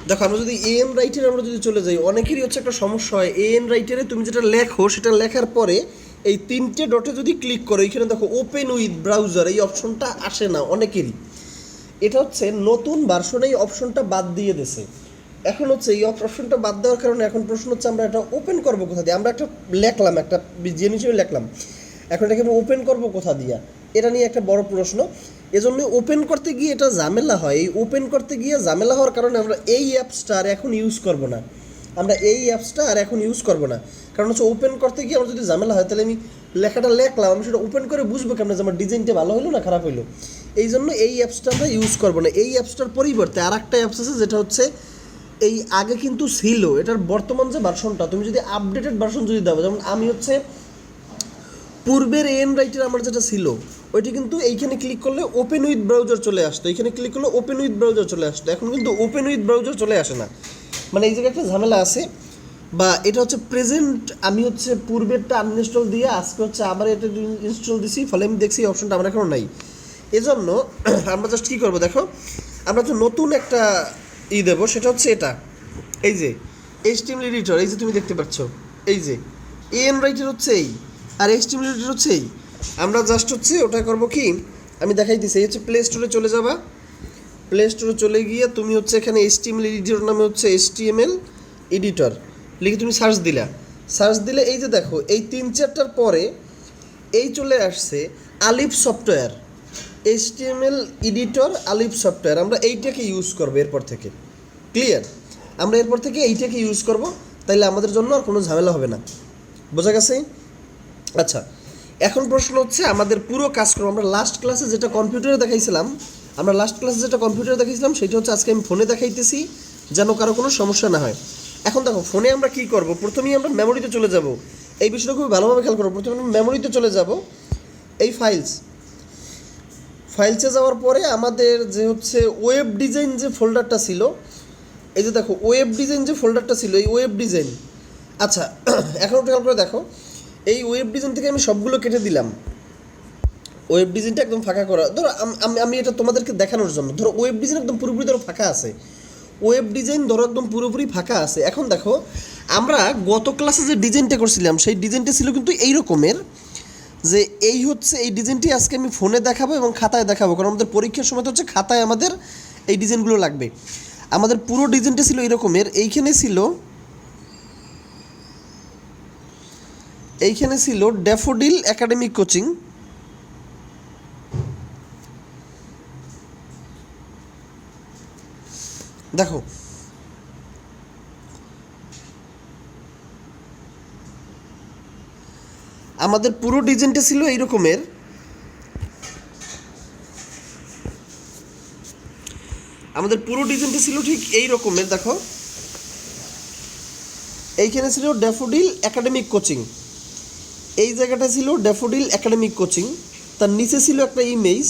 দেখো আমরা যদি এএন রাইটারে আমরা যদি চলে যাই, অনেকেরই হচ্ছে একটা সমস্যা হয়, এএন রাইটারে তুমি যেটা লেখো সেটা লেখার পরে এই 3টে ডটে যদি ক্লিক করো, এখানে দেখো ওপেন উইথ ব্রাউজার এই অপশনটা আসে না অনেকেরই। এটা হচ্ছে নতুন ভার্সনে এই অপশনটা বাদ দিয়ে দিয়েছে। এখন হচ্ছে এই অপশনটা বাদ দেওয়ার কারণে এখন প্রশ্ন হচ্ছে আমরা এটা ওপেন করবো কোথা দিয়ে। আমরা একটা লেখলাম, একটা জিনিস হিসেবে লেখলাম, এখন এটাকে আমরা ওপেন করবো কোথা দিয়া, এটা নিয়ে একটা বড় প্রশ্ন। এজন্য ওপেন করতে গিয়ে এটা ঝামেলা হয়। এই ওপেন করতে গিয়ে ঝামেলা হওয়ার কারণে আমরা এই অ্যাপসটা আর এখন ইউজ করবো না। আমরা এই অ্যাপসটা আর এখন ইউজ করবো না, কারণ হচ্ছে ওপেন করতে গিয়ে আমার যদি ঝামেলা হয় তাহলে আমি লেখাটা লেখলাম, আমি সেটা ওপেন করে বুঝবো কেমন যে আমার ডিজাইনটা ভালো হলো না খারাপ হলো। এই জন্য এই অ্যাপসটা আমরা ইউজ করবো না। এই অ্যাপসটার পরিবর্তে আর একটা অ্যাপস আছে যেটা হচ্ছে এই আগে কিন্তু ছিল, এটার বর্তমান যে ভার্সনটা তুমি যদি আপডেটেড ভার্সন যদি দাও, যেমন আমি হচ্ছে পূর্বের এএন রাইটার আমার যেটা ছিল ওইটা কিন্তু এইখানে ক্লিক করলে ওপেন উইথ ব্রাউজার চলে আসতো, এইখানে ক্লিক করলে ওপেন উইথ ব্রাউজার চলে আসতো। এখন কিন্তু ওপেন উইথ ব্রাউজার চলে আসে না, মানে এই জায়গায় একটা ঝামেলা আছে। বা এটা হচ্ছে প্রেজেন্ট, আমি হচ্ছে পূর্বেরটা আনইনস্টল দিয়ে আজকে হচ্ছে আবার এটা ইনস্টল দিছি, ফলে আমি দেখছি এই অপশনটা আমার এখনও নাই। এজন্য আমরা জাস্ট কী করবো দেখো, আমরা তো নতুন একটা দেবো, সেটা হচ্ছে এটা, এই যে এইচটিএমএল এডিটর, এই যে তুমি দেখতে পাচ্ছ, এই যে এএন রাইটার হচ্ছে এই, আর এইচটিএমএল এডিটর হচ্ছে এই। আমরা জাস্ট হচ্ছে ওটা করবো কি, আমি দেখাই দিচ্ছি, এই হচ্ছে প্লে স্টোরে চলে যাবা, প্লে স্টোরে চলে গিয়ে তুমি হচ্ছে এখানে এইচটিএমএল এডিটর নামে হচ্ছে এইচটিএমএল এডিটর লিখে তুমি সার্চ দিলা, সার্চ দিলে এই যে দেখো এই 3-4টার পরে এই চলে আসছে আলিফ সফটওয়্যার, এইচটিএমএল এডিটর আলিফ সফটওয়্যার। আমরা এইটাকে ইউজ করবো এরপর থেকে, ক্লিয়ার? আমরা এরপর থেকে এইটাকে ইউজ করব, তাইলে আমাদের জন্য আর কোনো ঝামেলা হবে না। বোঝা গেছে? আচ্ছা, এখন প্রশ্ন হচ্ছে আমাদের পুরো কাজকর্ম আমরা লাস্ট ক্লাসে যেটা কম্পিউটারে দেখাইছিলাম, সেটা হচ্ছে আজকে আমি ফোনে দেখাইতেছি, যেন কারো কোনো সমস্যা না হয়। এখন দেখো ফোনে আমরা কী করব, প্রথমেই আমরা মেমোরিতে চলে যাব। এই বিষয়টা খুব ভালোভাবে খেয়াল করবো। প্রথমে আমরা মেমোরিতে চলে যাব, এই ফাইলসে যাওয়ার পরে আমাদের যে হচ্ছে ওয়েব ডিজাইন যে ফোল্ডারটা ছিল, এই যে দেখো ওয়েব ডিজাইন যে ফোল্ডারটা ছিল, এই ওয়েব ডিজাইন। আচ্ছা, এখন খেয়াল করে দেখো, এই ওয়েব ডিজাইন থেকে আমি সবগুলো কেটে দিলাম, ওয়েব ডিজাইনটা একদম ফাঁকা করা। ধরো আমি এটা তোমাদেরকে দেখানোর জন্য, ধরো ওয়েব ডিজাইন একদম পুরোপুরি ধরো ফাঁকা আছে, ওয়েব ডিজাইন ধরো একদম পুরোপুরি ফাঁকা আছে। এখন দেখো আমরা গত ক্লাসে যে ডিজাইনটা করছিলাম সেই ডিজাইনটা ছিল কিন্তু এই রকমের, যে এই হচ্ছে এই ডিজাইনটি আজকে আমি ফোনে দেখাবো এবং খাতায় দেখাবো, কারণ আমাদের পরীক্ষার সময় তো হচ্ছে খাতায় আমাদের এই ডিজাইনগুলো লাগবে। আমাদের পুরো ডিজাইনটা ছিল এরকমের, এইখানে ছিল ড্যাফোডিল একাডেমিক কোচিং, দেখো আমাদের পুরো ডিজাইনটা ছিল এইরকমের, ঠিক এই রকমের। দেখো এইখানে ছিল ড্যাফোডিল একাডেমিক কোচিং, এই জায়গাটা ছিল ড্যাফোডিল একাডেমিক কোচিং, তার নিচে ছিল একটা ইমেজ,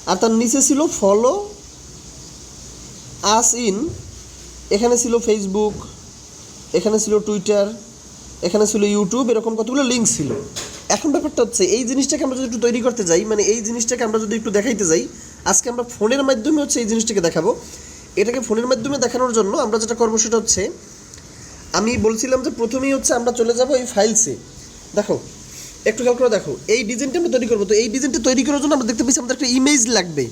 আর তার নিচে ছিল ফলো আস ইন, এখানে ছিল ফেসবুক, এখানে ছিল টুইটার, এখানে ছিল ইউটিউব, এরকম কতগুলো লিঙ্ক ছিল। এখন ব্যাপারটা হচ্ছে এই জিনিসটাকে আমরা যদি একটু তৈরি করতে যাই, মানে এই জিনিসটাকে আমরা যদি একটু দেখাইতে যাই, আজকে আমরা ফোনের মাধ্যমে হচ্ছে এই জিনিসটাকে দেখাবো। এটাকে ফোনের মাধ্যমে দেখানোর জন্য আমরা যেটা করবো সেটা হচ্ছে, আমি বলছিলাম যে প্রথমেই হচ্ছে আমরা চলে যাব এই ফাইলসে। দেখো একটু খেয়াল করে দেখো, এই ডিজাইনটা আমরা তৈরি করবো। তো এই ডিজাইনটা তৈরি করার জন্য আমরা দেখতে পাইছি আমাদের একটা ইমেজ লাগবে,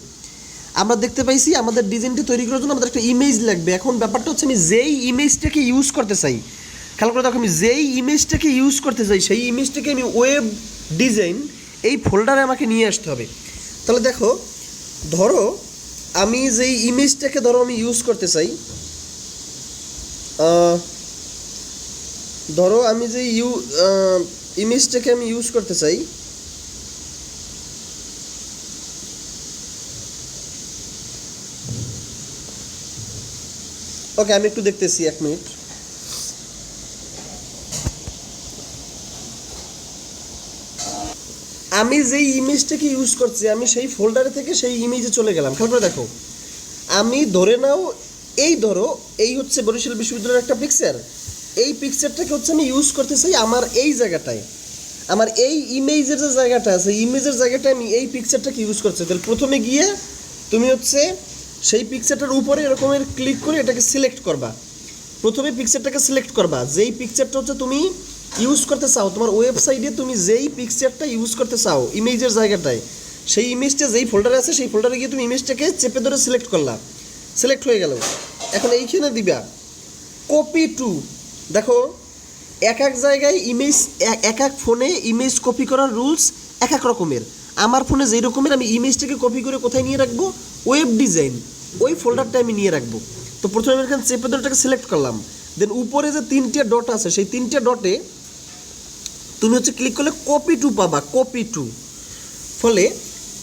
আমাদের ডিজাইনটি তৈরি করার জন্য আমাদের একটা ইমেজ লাগবে। এখন ব্যাপারটা হচ্ছে আমি যেই ইমেজটাকে ইউজ করতে চাই, খেয়াল করে দেখো, আমি যেই ইমেজটাকে ইউজ করতে চাই সেই ইমেজটাকে আমি ওয়েব ডিজাইন এই ফোল্ডারে আমাকে নিয়ে আসতে হবে। তাহলে দেখো, ধরো আমি যেই ইমেজটাকে আমি ইউজ করতে চাই, ধরো আমি যে ইমেজটাকে আমি ইউজ করতে চাই, ওকে আমি একটু দেখতেছি, 1 মিনিট। আমি যেই ইমেজটাকে ইউজ করছি আমি সেই ফোল্ডারে থেকে সেই ইমেজে চলে গেলাম। খেয়াল করে দেখো, আমি ধরে নাও এই হচ্ছে বরিশাল বিশ্ববিদ্যালয়ের একটা পিকচার, এই পিকচারটাকে হচ্ছে আমি ইউজ করতে চাই আমার এই জায়গাটায়, আমার এই ইমেজের যে জায়গাটা আছে ইমেজের জায়গাটায় আমি এই পিকচারটাকে ইউজ করতে চাই। তাহলে প্রথমে গিয়ে তুমি হচ্ছে সেই পিকচারটার উপরে এরকমের ক্লিক করে এটাকে সিলেক্ট করবা। প্রথমে পিকচারটাকে সিলেক্ট করবা, যেই পিকচারটা হচ্ছে তুমি ইউজ করতে চাও, তোমার ওয়েবসাইটে তুমি যেই পিকচারটা ইউজ করতে চাও ইমেজের জায়গাটায়, সেই ইমেজটা যেই ফোল্ডারে আছে সেই ফোল্ডারে গিয়ে তুমি ইমেজটাকে চেপে ধরে সিলেক্ট করলা, সিলেক্ট হয়ে গেল। এখন এইখানে দিবা কপি টু। দেখো এক এক জায়গায় ইমেজ, এক এক ফোনে ইমেজ কপি করার রুলস এক এক রকমের। আমার ফোনে যেই রকমের, আমি ইমেজটাকে কপি করে কোথায় নিয়ে রাখবো, ওয়েব ডিজাইন, ওই ফোল্ডারটা আমি নিয়ে রাখবো। তো প্রথমে আমি এখানে চেপে ধরে সিলেক্ট করলাম, দেন উপরে যে 3টে ডট আছে সেই 3টে ডটে তুমি হচ্ছে ক্লিক করলে কপি টু পাবা, কপি টু। ফলে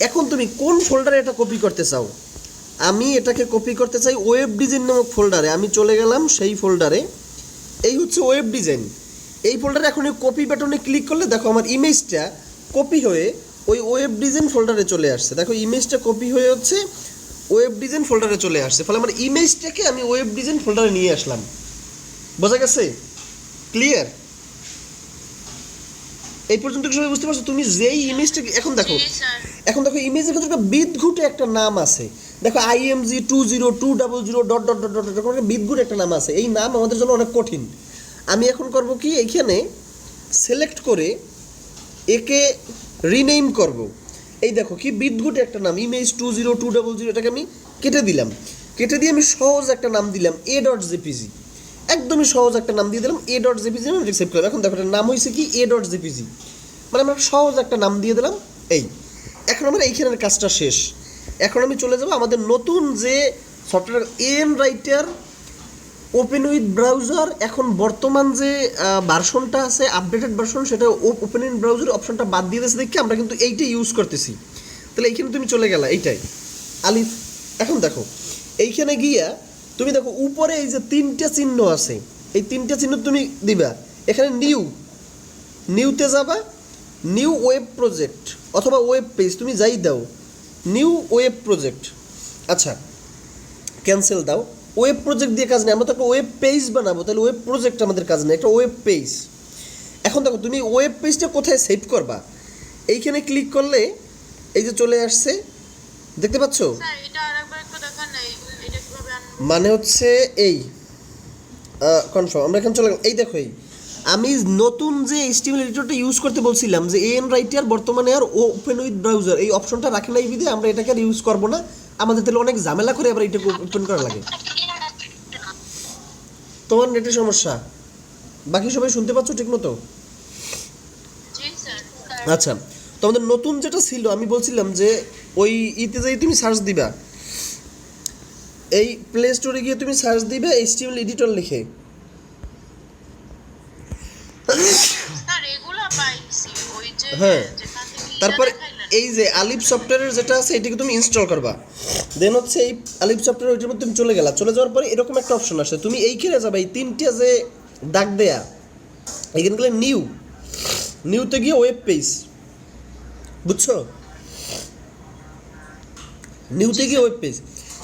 এখন তুমি কোন ফোল্ডারে এটা কপি করতে চাও, আমি এটাকে কপি করতে চাই ওয়েব ডিজাইন নামক ফোল্ডারে। আমি চলে গেলাম সেই ফোল্ডারে, এই হচ্ছে ওয়েব ডিজাইন। এই ফোল্ডারে এখন এই কপি বাটনে ক্লিক করলে দেখো আমার ইমেজটা কপি হয়ে ওই ওয়েব ডিজাইন ফোল্ডারে চলে আসছে। দেখো ইমেজটা কপি হয়ে হচ্ছে ওয়েব ডিজাইন ফোল্ডারে চলে আসছে। ফলে আমার ইমেজটাকে আমি ওয়েব ডিজাইন ফোল্ডারে নিয়ে আসলাম। বোঝা গেছে? ক্লিয়ার? এই পর্যন্ত কি সবাই বুঝতে পারছো? তুমি যেই ইমেজটা এখন দেখো, এখন দেখো ইমেজের ক্ষেত্রে একটা বিদঘুটে একটা নাম আছে। দেখো IMG202000 dot dot dot dot dot বিদঘুটে একটা নাম আছে। এই নাম আমাদের জন্য অনেক কঠিন। আমি এখন করব কি, এইখানে সিলেক্ট করে একে রিনেম করব। এই দেখো কি বিদঘুটে একটা নাম, image20200, এটাকে আমি কেটে দিলাম। কেটে দিয়ে আমি সহজ একটা নাম দিলাম a.jpg, একদমই সহজ একটা নাম দিয়ে দিলাম a.jpg। আমি সেভ করলাম। এখন দেখো এটার নাম হয়েছে কি a.jpg, মানে আমরা সহজ একটা নাম দিয়ে দিলাম। এই এখন আমার এইখানের কাজটা শেষ। এখন আমি চলে যাব আমাদের নতুন যে software AN writer open with browser, এখন বর্তমান যে ভার্সনটা আছে আপডেটেড ভার্সন, সেটা ওপেন উইথ ব্রাউজার অপশনটা বাদ দিয়ে দিয়েছে দেখি আমরা কিন্তু এইটাই ইউজ করতেছি। তাহলে এইখানে তুমি চলে গেলা, এইটাই আলিফ। এখন দেখো এইখানে গিয়া তুমি দেখো উপরে এই যে 3টে চিহ্ন আছে, এই 3টে চিহ্ন তুমি দিবা। এখানে নিউতে যাবা, নিউ ওয়েব প্রজেক্ট অথবা ওয়েব পেজ, তুমি যাই দাও, নিউ ওয়েব প্রজেক্ট। আচ্ছা ক্যান্সেল দাও। ওয়েব প্রজেক্ট দিয়ে কাজ নেই, আমরা তো একটা ওয়েব পেজ বানাবো, তাহলে ওয়েব প্রজেক্ট আমাদের কাজ নেই, একটা ওয়েব পেজ। এখন দেখো তুমি ওয়েব পেজটা কোথায় সেভ করবা, এইখানে ক্লিক করলে এই যে চলে আসছে, দেখতে পাচ্ছ? মানে হচ্ছে এই কনফার্ম, আমরা এখানে চলে গেলাম। এই দেখো এই আমি নতুন যে HTML এডিটরটা ইউজ করতে বলছিলাম যে AN রাইটার বর্তমানে আর ওপেন উইথ ব্রাউজার এই অপশনটা রাখে নাই বিধে আমরা এটাকে আর ইউজ করবো না। আমাদের তাহলে অনেক ঝামেলা করে আবার এটাকে ওপেন করা লাগে। তোমার নেটের সমস্যা, বাকি সবাই শুনতে পাচ্ছ ঠিক মতো? আচ্ছা, তোমাদের নতুন যেটা ছিল আমি বলছিলাম যে ওই ইতে যাই তুমি সার্চ দিবা, এই প্লে স্টোরে গিয়ে তুমি সার্চ দিবে HTML এডিটর লিখে। হ্যাঁ, তারপর এই যে আলিফ সফটওয়্যারের যেটা আছে এটাকে তুমি ইনস্টল করবা। দেন হচ্ছে এই আলিফ সফটওয়্যার ওইটার মধ্যে তুমি চলে গেলা। চলে যাওয়ার পরে এরকম একটা অপশন আসে, তুমি এইখানে যাবে, এই 3টে যে দাগ দেয়া এইখানে গেলে নিউতে গিয়ে ওয়েব পেজ, বুঝছো? নিউতে গিয়ে ওয়েব পেজ।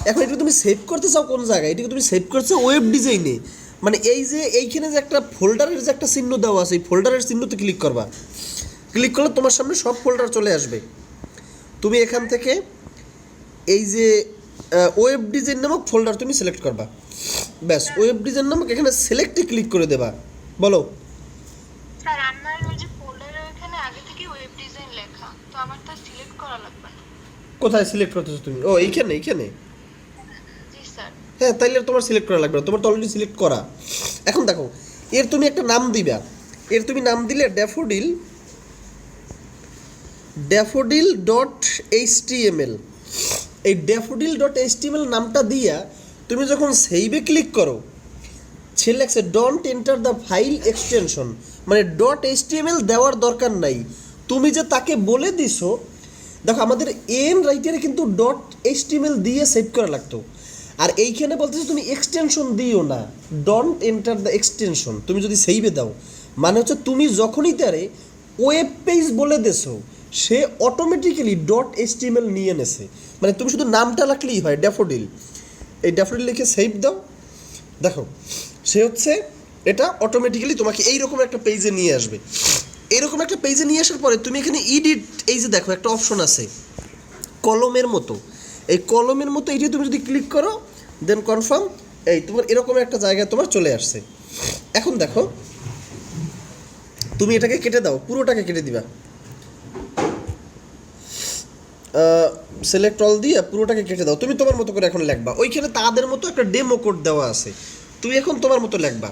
এখন এটা তুমি সেভ করতে চাও কোন জায়গায়, এটাকে তুমি সেভ করছো ওয়েব ডিজাইনে। মানে এই যে এইখানে যে একটা ফোল্ডারের যে একটা চিহ্ন দেওয়া আছে, এই ফোল্ডারের চিহ্নতে ক্লিক করবা। ক্লিক করলে তোমার সামনে সব ফোল্ডার চলে আসবে। তুমি এখান থেকে এই যে ওয়েব ডিজাইন নামক ফোল্ডার তুমি সিলেক্ট করবা, ব্যাস ওয়েব ডিজাইন নামক এখানে সিলেক্টে ক্লিক করে দেবা। বলো স্যার, আমার ওই যে ফোল্ডারের এখানে আগে থেকে ওয়েব ডিজাইন লেখা, তো আমার তা সিলেক্ট করা লাগবে না। কোথায় সিলেক্ট করতেছো তুমি? ও এইখানে, এইখানে। জি স্যার। হ্যাঁ, তাইলে তোমার সিলেক্ট করা লাগবে না, তোমার তো অলরেডি সিলেক্ট করা। এখন দেখো এর তুমি একটা নাম দিবা, এর তুমি নাম দিলে ড্যাফোডিল.html। এই ড্যাফোডিল.html নামটা দিয়া তুমি যখন সেভে ক্লিক করো, সে লেখছে don't enter the file extension, মানে .html দেওয়ার দরকার নাই। তুমি যে তাকে বলে দিছো, দেখো আমাদের AN রাইটারে কিন্তু .html দিয়ে সেভ করা লাগতো, আর এইখানে বলতেছো তুমি এক্সটেনশন দিও না, ডোন্ট এন্টার দ্য এক্সটেনশন। তুমি যদি সেইভে দাও মানে হচ্ছে তুমি যখনই তারে ওয়েব পেজ বলে দেছো সে অটোমেটিক্যালি .html নিয়ে নেছে। মানে তুমি শুধু নামটা রাখলেই হয় ড্যাফোডিল, এই ড্যাফোডিল লিখে সেভ দাও। দেখো সে হচ্ছে এটা অটোমেটিক্যালি তোমাকে এইরকম একটা পেজে নিয়ে আসবে। এরকম একটা পেজে নিয়ে আসার পরে তুমি এখানে এডিট, এই যে দেখো একটা অপশন আছে কলমের মতো, এই কলমের মতো এইটি তুমি যদি ক্লিক করো দেন কনফার্ম, এই তোমার এরকম একটা জায়গায় তোমার চলে আসছে। এখন দেখো তুমি এটাকে কেটে দাও, পুরোটাকে কেটে দিবা, সিলেক্ট অল দিয়ে পুরোটাকে কেটে দাও। তুমি তোমার মতো করে এখন লিখবা, ওইখানে তাদের মতো একটা ডেমো কোড দেওয়া আছে, তুমি এখন তোমার মতো লিখবা।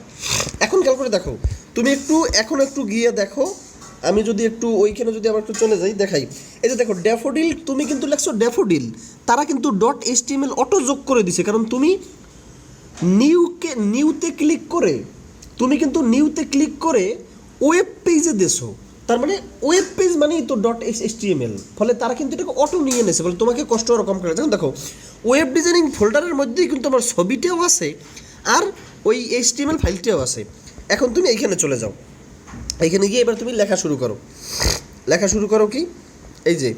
এখন খেয়াল করে দেখো, তুমি একটু গিয়ে দেখো, আমি যদি একটু ওইখানে যদি আবার একটু চলে যাই দেখাই, এই যে দেখো ড্যাফোডিল, তুমি কিন্তু লেখছো ড্যাফোডিল, তারা কিন্তু .html অটো যোগ করে দিছে, কারণ তুমি নিউতে ক্লিক করে, তুমি কিন্তু নিউতে ক্লিক করে ওয়েব পেজে দেছো, তার মানে ওয়েব পেজ মানেই তো .html, ফলে তারা কিন্তু এটাকে অটো নিয়ে নেছে, বলে তোমাকে কষ্ট ওরকম করে। যেমন দেখো ওয়েব ডিজাইনিং ফোল্ডারের মধ্যেই কিন্তু আমার ছবিটাও আছে আর ওই HTML ফাইলটাও আছে। এখন তুমি এইখানে চলে যাও, এইখানে গিয়ে এবার তুমি লেখা শুরু করো কি, এই যে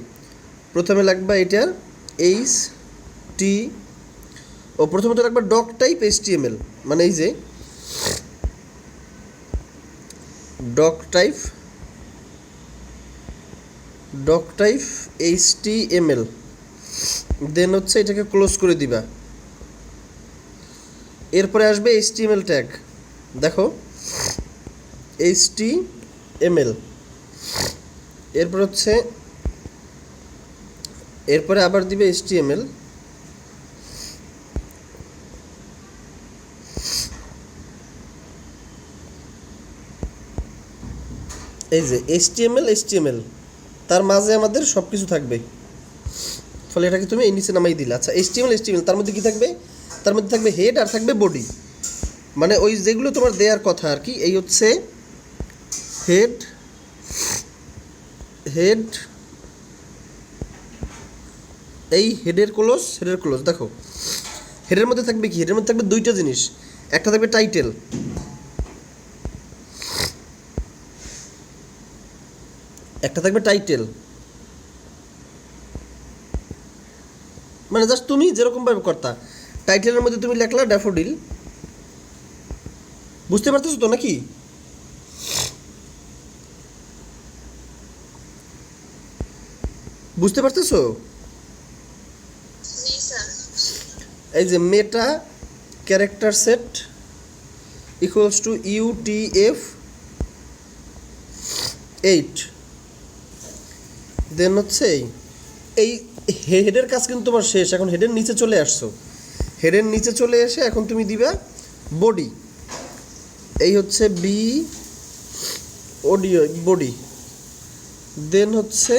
প্রথমে লাগবা এটার প্রথমে তো লাগবা ডক টাইপ HTML, মানে এই যে ডক টাইপ HTML, দেন হচ্ছে এটাকে ক্লোজ করে দিবা। এরপরে আসবে HTML ট্যাগ, দেখো HTML, এরপরে আবার দিবে HTML, এই যে HTML, তার মাঝে আমাদের সব কিছু থাকবে, ফলে এটাকে তুমি এই নিচে নামাই দিলে। আচ্ছা HTML, তার মধ্যে কি থাকবে, তার মধ্যে থাকবে হেড আর থাকবে বডি, মানে ওই যেগুলো তোমার দেওয়ার কথা আর কি। এই হচ্ছে হেড, এই হেডের ক্লোজ, দেখো হেডের মধ্যে থাকবে কি, হেডের মধ্যে থাকবে দুইটা জিনিস, একটা থাকবে টাইটেল, মানে জাস্ট তুমি যেরকমভাবে করতা, টাইটেলের মধ্যে তুমি লেখলা ড্যাফোডিল, বুঝতে পারতেছো তো নাকি? বুঝতে পারতেছো? এই যে meta character set equals to UTF-8, then হচ্ছে এই হেডের কাজ কিন্তু তোমার শেষ। এখন হেডের নিচে চলে আসছো, হেডের নিচে চলে এসে এখন তুমি দিবা বডি, এই হচ্ছে বডি, দেন হচ্ছে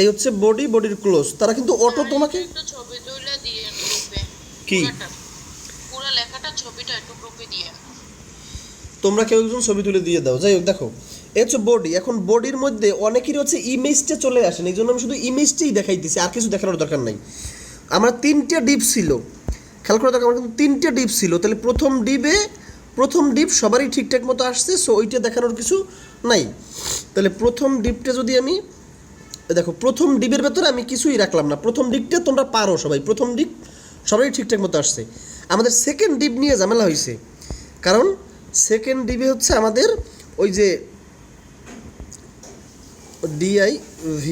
এই হচ্ছে বডির ক্লোজ। তারা কিন্তু অটো তোমাকে ছবি তুলে দিয়ে গ্রুপে কি পুরো লেখাটা ছবিটা একটু গ্রুপে দিয়ে তোমরা কেউ একজন ছবি তুলে দিয়ে দাও। যাই হোক দেখো এই হচ্ছে বডি। এখন বডির মধ্যে অনেকেরই হচ্ছে ইমেজটা চলে আসে, এই জন্য আমি শুধু ইমেজটাই দেখাইতেছি, আর কিছু দেখানোর দরকার নাই। আমার 3টে ডিপ ছিল, খেয়াল করে দেখো আমার কিন্তু 3টে ডিপ ছিল, তাহলে প্রথম ডিপ সবারই ঠিকঠাক মতো আসছে, সো ওইটা দেখানোর কিছু নাই। তাহলে প্রথম ডিপটা যদি আমি দেখো, প্রথম ডিপের ভেতরে আমি কিছুই রাখলাম না, প্রথম ডিপটা তোমরা পারো সবাই, প্রথম ডিপ সবাই ঠিকঠাক মতো আসছে। আমাদের সেকেন্ড ডিপ নিয়ে ঝামেলা হয়েছে, কারণ সেকেন্ড ডিপে হচ্ছে আমাদের ওই যে DIV,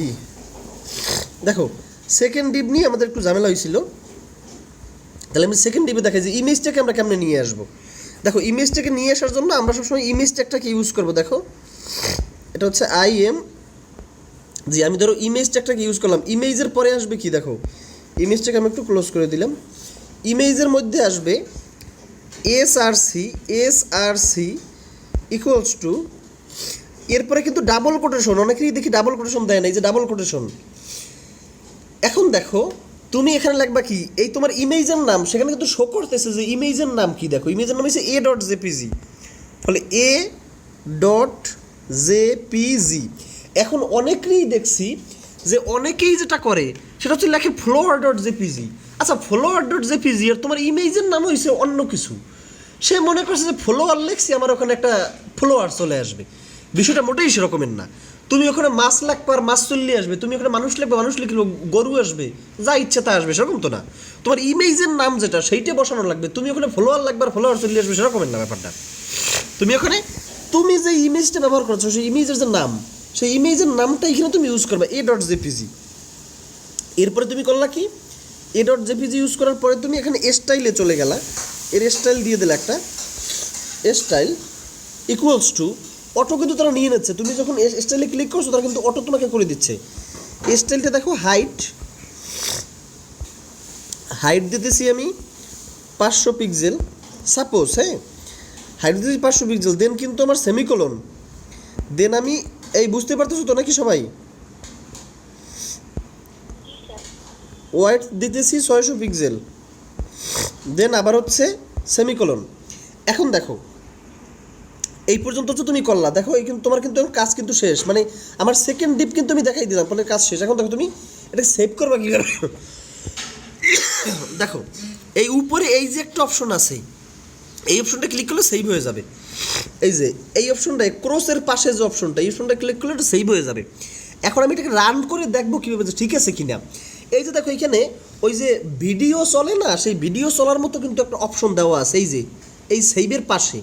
দেখো সেকেন্ড ডিপ নিয়ে আমাদের একটু ঝামেলা হয়েছিল। তাহলে আমি সেকেন্ড ডিপে দেখাই যে ইমেজটাকে আমরা কেমনে নিয়ে আসবো। দেখো ইমেজটাকে নিয়ে আসার জন্য আমরা সবসময় ইমেজ ট্যাগটাকে ইউজ করবো। দেখো এটা হচ্ছে আমি ধরো ইমেজ ট্যাগটাকে ইউজ করলাম, ইমেজের পরে আসবে কি, দেখো ইমেজটাকে আমি একটু ক্লোজ করে দিলাম, ইমেজের মধ্যে আসবে SRC ইকুয়ালস টু, এরপরে কিন্তু ডাবল কোটেশন, অনেকেরই দেখি ডাবল কোটেশন দেয় না, এই যে ডাবল কোটেশন। এখন দেখো তুমি এখানে লিখবা কি, এই তোমার ইমেজের নাম সেখানে কিন্তু শো করতেছে যে ইমেজের নাম কি, দেখো ইমেজের নাম হচ্ছে A.jpg, ফলে A.jpg। এখন অনেকেই দেখছি যে অনেকেই যেটা করে সেটা হচ্ছে লেখে flower.jpg। আচ্ছা flower.jpg আর তোমার ইমেজের নাম হয়েছে অন্য কিছু, সে মনে করছে যে ফলোয়ার লেখছি আমার ওখানে একটা ফলোয়ার চলে আসবে, বিষয়টা মোটেই সেরকমের না। তুমি ওখানে মাছ লাগবে আর মাছ চলে আসবে, তুমি ওখানে মানুষ লিখবে মানুষ লিখলে গরু আসবে, যা ইচ্ছা তা আসবে, সেরকম তো না। তোমার ইমেজের নাম যেটা সেইটা বসানো লাগবে, তুমি ওখানে ফলোয়ার লাগবে আর ফলোয়ার চলে আসবে, সেরকমের না ব্যাপারটা। তুমি ওখানে তুমি যে ইমেজটা ব্যবহার করছো সেই ইমেজের যে নাম, সেই ইমেজের নামটা এখানে তুমি ইউজ করবে A.jpg। এরপরে তুমি করলা কি, এ ডট জেপিজি ইউজ করার পরে তুমি এখানে স্টাইলে চলে গেলা, এর স্টাইল দিয়ে দিলে একটা স্টাইল ইকুয়ালস টু অটো, কিন্তু তারা নিয়ে নিচ্ছে। তুমি যখন স্টাইলে ক্লিক করছো তারা কিন্তু অটো তোমাকে করে দিচ্ছে। স্টাইলটা দেখো হাইট দিতেছি আমি 500 পিক্সেল সাপোজ, হ্যাঁ হাইট দিতেছি 500 পিক্সেল, দেন কিন্তু আমার সেমিকোলন, দেন আমি এই বুঝতে পারতেছো তো নাকি সবাই, ওয়াইট দিতেছি 600 পিক্সেল, দেন আবার হচ্ছে সেমিকোলন। এখন দেখো এই পর্যন্ত তো তুমি করলা, দেখো এই কিন্তু তোমার কিন্তু কাজ কিন্তু শেষ, মানে আমার সেকেন্ড ডিপ কিন্তু আমি দেখাই দিলাম, ফলে কাজ শেষ। এখন দেখো তুমি এটা সেভ করবা কি করে, দেখো এই উপরে এই যে একটা অপশন আছে, এই অপশনটা ক্লিক করলে সেভ হয়ে যাবে। এই যে এই অপশনটা ক্রসের পাশে যে অপশনটা, এই অপশনটা ক্লিক করলে এটা সেভ হয়ে যাবে। এখন আমি এটাকে রান করে দেখবো কীভাবে যে ঠিক আছে কিনা। এই যে দেখো এখানে ওই যে ভিডিও চলে না, সেই ভিডিও চলার মতো কিন্তু একটা অপশন দেওয়া আছে, এই যে এই সেভের পাশে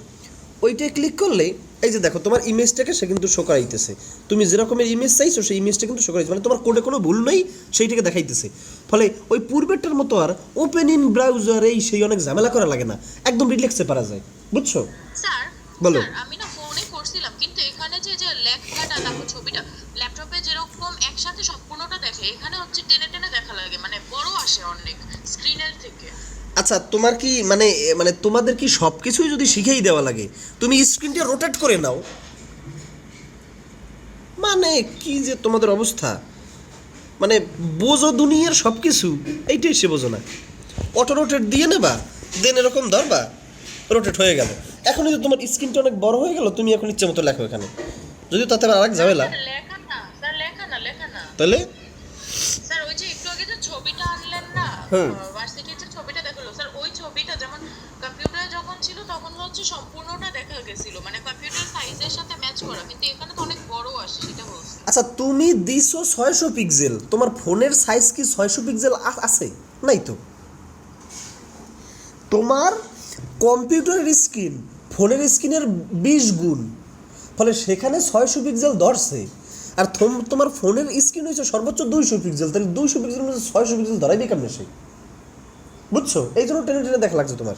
ওইটাই ক্লিক করলে এই যে দেখো তোমার ইমেজটাকে সে কিন্তু শো করাইতেছে। তুমি যেরকমের ইমেজ চাইছো সেই ইমেজটা কিন্তু শো করাইছে, মানে তোমার কোডে কোনো ভুল নেই, সেইটাকে দেখাইতেছে। ফলে ওই পূর্বেরটার মতো আর ওপেন ইন ব্রাউজার এই সেই অনেক ঝামেলা করা লাগে না, একদম রিল্যাক্সে পারা যায়, বুঝছো? স্যার বলো। আমি না ফোনে করছিলাম, কিন্তু এখানে যে যে লেখাটা দেখো ছবিটা ল্যাপটপে যেরকম একসাথে সম্পূর্ণটা দেখে, এখানে হচ্ছে টেনে টেনে দেখা লাগে, মানে বড় আসে অনেক স্ক্রিনের থেকে। আচ্ছা তোমার কি মানে মানে তোমাদের কি সব কিছুই যদি শিখেই দেওয়া লাগে, তুমি স্ক্রিনটা রোটেট করে নাও, মানে কি যে তোমাদের অবস্থা, মানে বোঝো দুনিয়ার সব কিছু, এইটাই সে বোঝো না। অটো রোটেট দিয়ে নেবা, দেন এরকম ধরবা, রোটেট হয়ে গেল। এখনই তো তোমার স্ক্রিনটা অনেক বড় হয়ে গেল, তুমি এখন ইচ্ছে মতো লেখো এখানে, যদিও তাতে আবার আরেক ঝামেলা। লেখা না স্যার, লেখা না তাহলে স্যার, ওই যে একটু আগে যে ছবিটা আনলেন না, হুম। ভার্সিটির যে ছবিটা দেখালো স্যার, ওই ছবিটা যেমন কম্পিউটারে যখন ছিল তখন হচ্ছে সম্পূর্ণটা দেখা গেছিল, মানে কম্পিউটার সাইজের সাথে ম্যাচ করা, কিন্তু এখানে তো অনেক বড় আসে, সেটা বলছি। আচ্ছা তুমি দিছো 600 পিক্সেল, তোমার ফোনের সাইজ কি 600 পিক্সেল আছে? নাই তো। তোমার কম্পিউটারের স্ক্রিন ফোনের স্ক্রিনের 20 গুণ, ফলে সেখানে 600 পিক্সেল ধরছে। আর তোমার ফোনের স্ক্রিন হয়েছে সর্বোচ্চ 200 পিক্সেল, তাহলে 200 পিক্সেলের মধ্যে 600 পিক্সেল ধরাইবে কেমন সে, বুঝছো? এই জন্য টেনে টেনে দেখা লাগছে তোমার।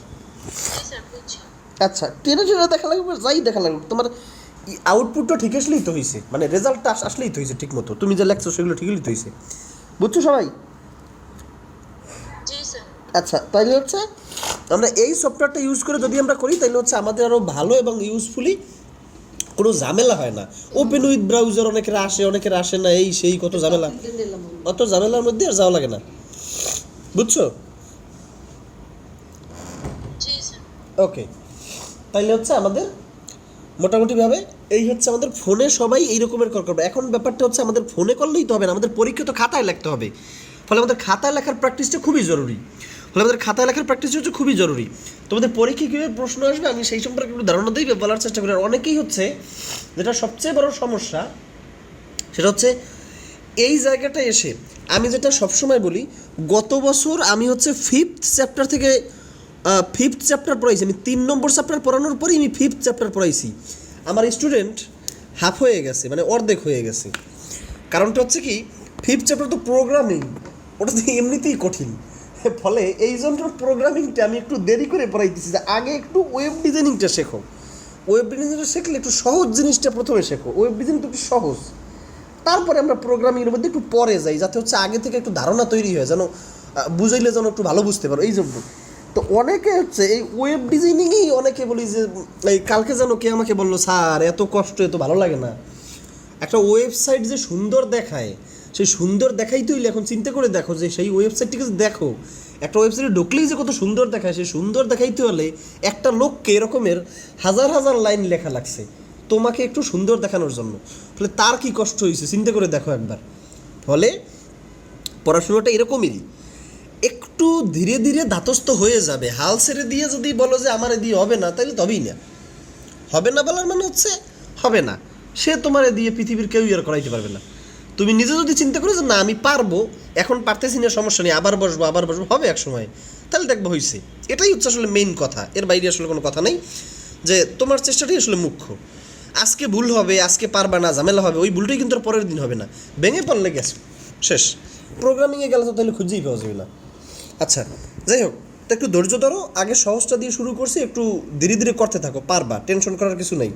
স্যার বুঝছি। আচ্ছা টেনে টেনে দেখা লাগবে, যাই দেখা লাগবে, তোমার আউটপুটটা ঠিক আসলেই তো হয়েছে, মানে রেজাল্টটা আসলেই তো হয়েছে ঠিক মতো, তুমি যে লেখছো সেগুলো ঠিকই তো হয়েছে, বুঝছো সবাই? জি স্যার। আচ্ছা তাইলে হচ্ছে আমরা এই সফটওয়্যারটা ইউজ করে যদি আমরা করি তাহলে হচ্ছে আমাদের আরও ভালো এবং ইউজফুলি কোনো ঝামেলা হয় না। ওপেন উইথ ব্রাউজার অনেকের আসে, অনেকের আসে না, এই সেই কত ঝামেলা, অত ঝামেলার মধ্যে আর যাওয়া লাগে না, বুঝছো? জি স্যার। ওকে, তাইলে হচ্ছে আমাদের মোটামুটিভাবে এই হচ্ছে আমাদের ফোনে সবাই এই রকমের করবে। এখন ব্যাপারটা হচ্ছে আমাদের ফোনে করলেই তো হবে না, আমাদের পরীক্ষা তো খাতায় লিখতে হবে, ফলে আমাদের খাতায় লেখার প্র্যাকটিসটা খুবই জরুরি। ফলে আমাদের খাতায় লেখার প্র্যাকটিস হচ্ছে খুবই জরুরি। তোমাদের পরীক্ষা কীভাবে প্রশ্ন আসবে আমি সেই সম্পর্কে একটু ধারণা দিই, বলার চেষ্টা করি। আর অনেকেই হচ্ছে যেটা সবচেয়ে বড় সমস্যা সেটা হচ্ছে এই জায়গাটা এসে আমি যেটা সবসময় বলি, গত বছর আমি হচ্ছে 5th চ্যাপ্টার থেকে 5th চ্যাপ্টার পড়াইছি, আমি 3 নম্বর চ্যাপ্টার পড়ানোর পরেই আমি 5th চ্যাপ্টার পড়াইছি। আমার স্টুডেন্ট হাফ হয়ে গেছে, মানে অর্ধেক হয়ে গেছে। কারণটা হচ্ছে কি, 5th চ্যাপ্টার তো প্রোগ্রামিং, ওটা তো এমনিতেই কঠিন, ফলে এই জন্য প্রোগ্রামিংটা আমি একটু দেরি করে পড়াইতেছি, যে আগে একটু ওয়েব ডিজাইনিংটা শেখো, ওয়েব ডিজাইনিংটা শিখলে একটু সহজ জিনিসটা প্রথমে শেখো, ওয়েব ডিজাইনিংটা একটু সহজ, তারপরে আমরা প্রোগ্রামিংয়ের মধ্যে একটু পরে যাই, যাতে হচ্ছে আগে থেকে একটু ধারণা তৈরি হয়, যেন বুঝাইলে যেন একটু ভালো বুঝতে পারো, এই জন্য। তো অনেকে হচ্ছে এই ওয়েব ডিজাইনিংয়েই অনেকে বলি যে এই কালকে যেন কে আমাকে বললো, স্যার এত কষ্ট, এত ভালো লাগে না, একটা ওয়েবসাইট যে সুন্দর দেখায়, সেই সুন্দর দেখাইতে হইলে এখন চিন্তা করে দেখো যে সেই ওয়েবসাইটটিকে দেখো, একটা ওয়েবসাইটে ঢুকলেই যে কত সুন্দর দেখায়, সেই সুন্দর দেখাইতে হলে একটা লোককে এরকমের হাজার হাজার লাইন লেখা লাগছে তোমাকে একটু সুন্দর দেখানোর জন্য, ফলে তার কি কষ্ট হয়েছে চিন্তা করে দেখো একবার। ফলে পড়াশোনাটা এরকমই, একটু ধীরে ধীরে ধাতস্থ হয়ে যাবে। হাল ছেড়ে দিয়ে যদি বলো যে আমার দিয়ে হবে না, তাহলে তবেই না, হবে না বলার মানে হচ্ছে হবে না, সে তোমার দিয়ে পৃথিবীর কেউ আর করাইতে পারবে না। তুমি নিজে যদি চিন্তা করো যে না আমি পারবো, এখন পারতেছি না, সমস্যা নেই, আবার বসবো হবে এক সময়, তাহলে দেখবো হয়েছে। এটাই হচ্ছে আসলে মেইন কথা, এর বাইরে আসলে কোনো কথা নেই, যে তোমার চেষ্টাটাই আসলে মুখ্য। আজকে ভুল হবে, আজকে পারবা না, ঝামেলা হবে, ওই ভুলটাই কিন্তু আর পরের দিন হবে না, ভেঙে পড়লে গেছে শেষ। প্রোগ্রামিংয়ে গেলে তো তাহলে খুঁজেই পাওয়া যাবে না। আচ্ছা, যাই হোক, তো একটু ধৈর্য ধরো, আগে সহজটা দিয়ে শুরু করছি, একটু ধীরে ধীরে করতে থাকো, পারবা, টেনশন করার কিছু নেই।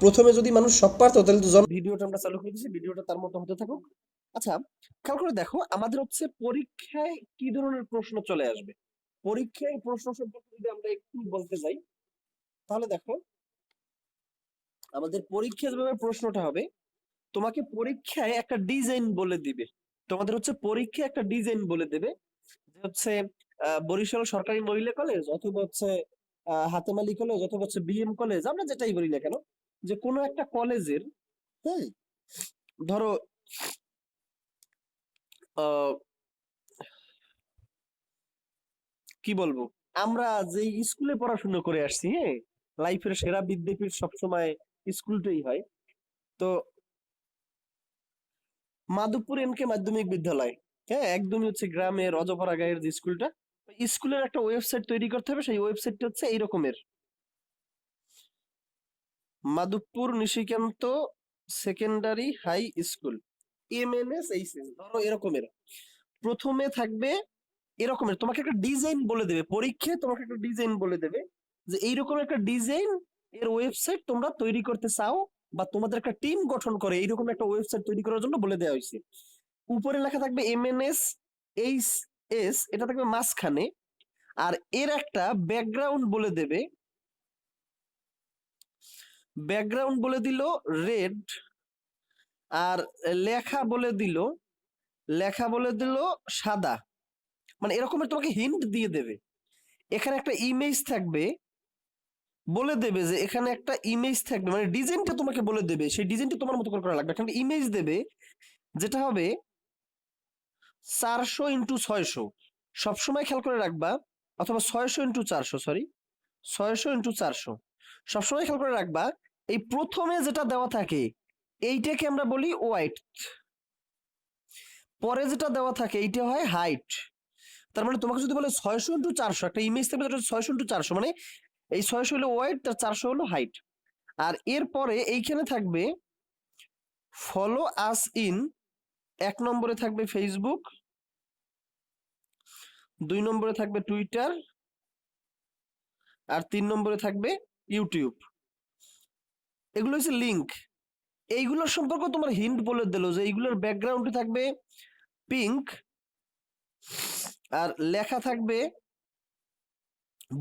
প্রথমে যদি মানুষ সব পারতো তাহলে তো ভিডিওটা আমরা চালু করে দিয়েছি, ভিডিওটা তার মতো হতে থাকুক। আচ্ছা, খেয়াল করে দেখো আমাদের হচ্ছে পরীক্ষায় কি ধরনের প্রশ্ন চলে আসবে। পরীক্ষায় প্রশ্ন সম্পর্কে যদি আমরা একটু বলতে যাই, তাহলে দেখো আমাদের পরীক্ষায় যেভাবে প্রশ্নটা হবে, তোমাকে পরীক্ষায় একটা ডিজাইন বলে দিবে। তোমাদের হচ্ছে পরীক্ষায় একটা ডিজাইন বলে দেবে যে হচ্ছে বরিশাল সরকারি মহিলা কলেজ, অথবা হচ্ছে হাতেম আলী কলেজ, অথবা হচ্ছে বিএম কলেজ, আমরা যেটাই বলি না কেন, যে কোনো একটা কলেজের, হ্যাঁ, ধরো আহ, কি বলবো, আমরা যে স্কুলে পড়াশোনা করে আসছি, হ্যাঁ, লাইফের সেরা বিদ্যাপীঠ সবসময় স্কুলটাই হয়। তো মাধবপুর এমকে মাধ্যমিক বিদ্যালয়, হ্যাঁ, একদমই হচ্ছে গ্রামের অজপাড়া গায়ের যে স্কুলটা, স্কুলের একটা ওয়েবসাইট তৈরি করতে হবে। সেই ওয়েবসাইটটা হচ্ছে এই রকমের: Madhabpur Nishikanta secondary high school, MNSHS, ধরো এরকমের। প্রথমে থাকবে এরকমের, তোমাকে একটা ডিজাইন বলে দেবে, পরীক্ষায় তোমাকে একটা ডিজাইন বলে দেবে যে এইরকম একটা ডিজাইন এর ওয়েবসাইট তোমরা তৈরি করতে চাও, বা তোমাদের একটা টিম গঠন করে এইরকম একটা ওয়েবসাইট তৈরি করার জন্য বলে দেওয়া হয়েছে। উপরে লেখা থাকবে MNSHS, এটা থাকবে মাঝখানে, আর এর একটা ব্যাকগ্রাউন্ড বলে দেবে, ব্যাকগ্রাউন্ড বলে দিল রেড, আর লেখা বলে দিল, লেখা বলে দিল সাদা। মানে এরকমের তোমাকে হিন্ট দিয়ে দেবে। এখানে একটা ইমেজ থাকবে, বলে দেবে যে এখানে একটা ইমেজ থাকবে, মানে ডিজাইনটা তোমাকে বলে দেবে, সেই ডিজাইনটা তোমার মতো করে করা লাগবে। এখানে ইমেজ দেবে যেটা হবে 400x600, সবসময় খেয়াল করে রাখবা, অথবা 600x400, সরি, 600x400, সবসময় খেয়াল করে রাখবা এই প্রথমে যেটা দেওয়া থাকে এইটাকে আমরা বলি ওয়াইট, পরে যেটা দেওয়া থাকে এইটা হয় হাইট। তার মানে তোমাকে যদি বলে 600x400, একটা ইমেজ থাকবে যেটা 600x400, মানে এই 600 হলো ওয়াইড, তার 400 হলো হাইট। আর এরপরে এইখানে থাকবে ফলো আস ইন, 1 নম্বরে থাকবে ফেসবুক, 2 নম্বরে থাকবে টুইটার, আর 3 নম্বরে থাকবে ইউটিউব। এগুলো হচ্ছে লিঙ্ক। এইগুলোর সম্পর্কে তোমার হিন্ট বলে দিল যে এইগুলোর ব্যাকগ্রাউন্ডে থাকবে পিঙ্ক, আর লেখা থাকবে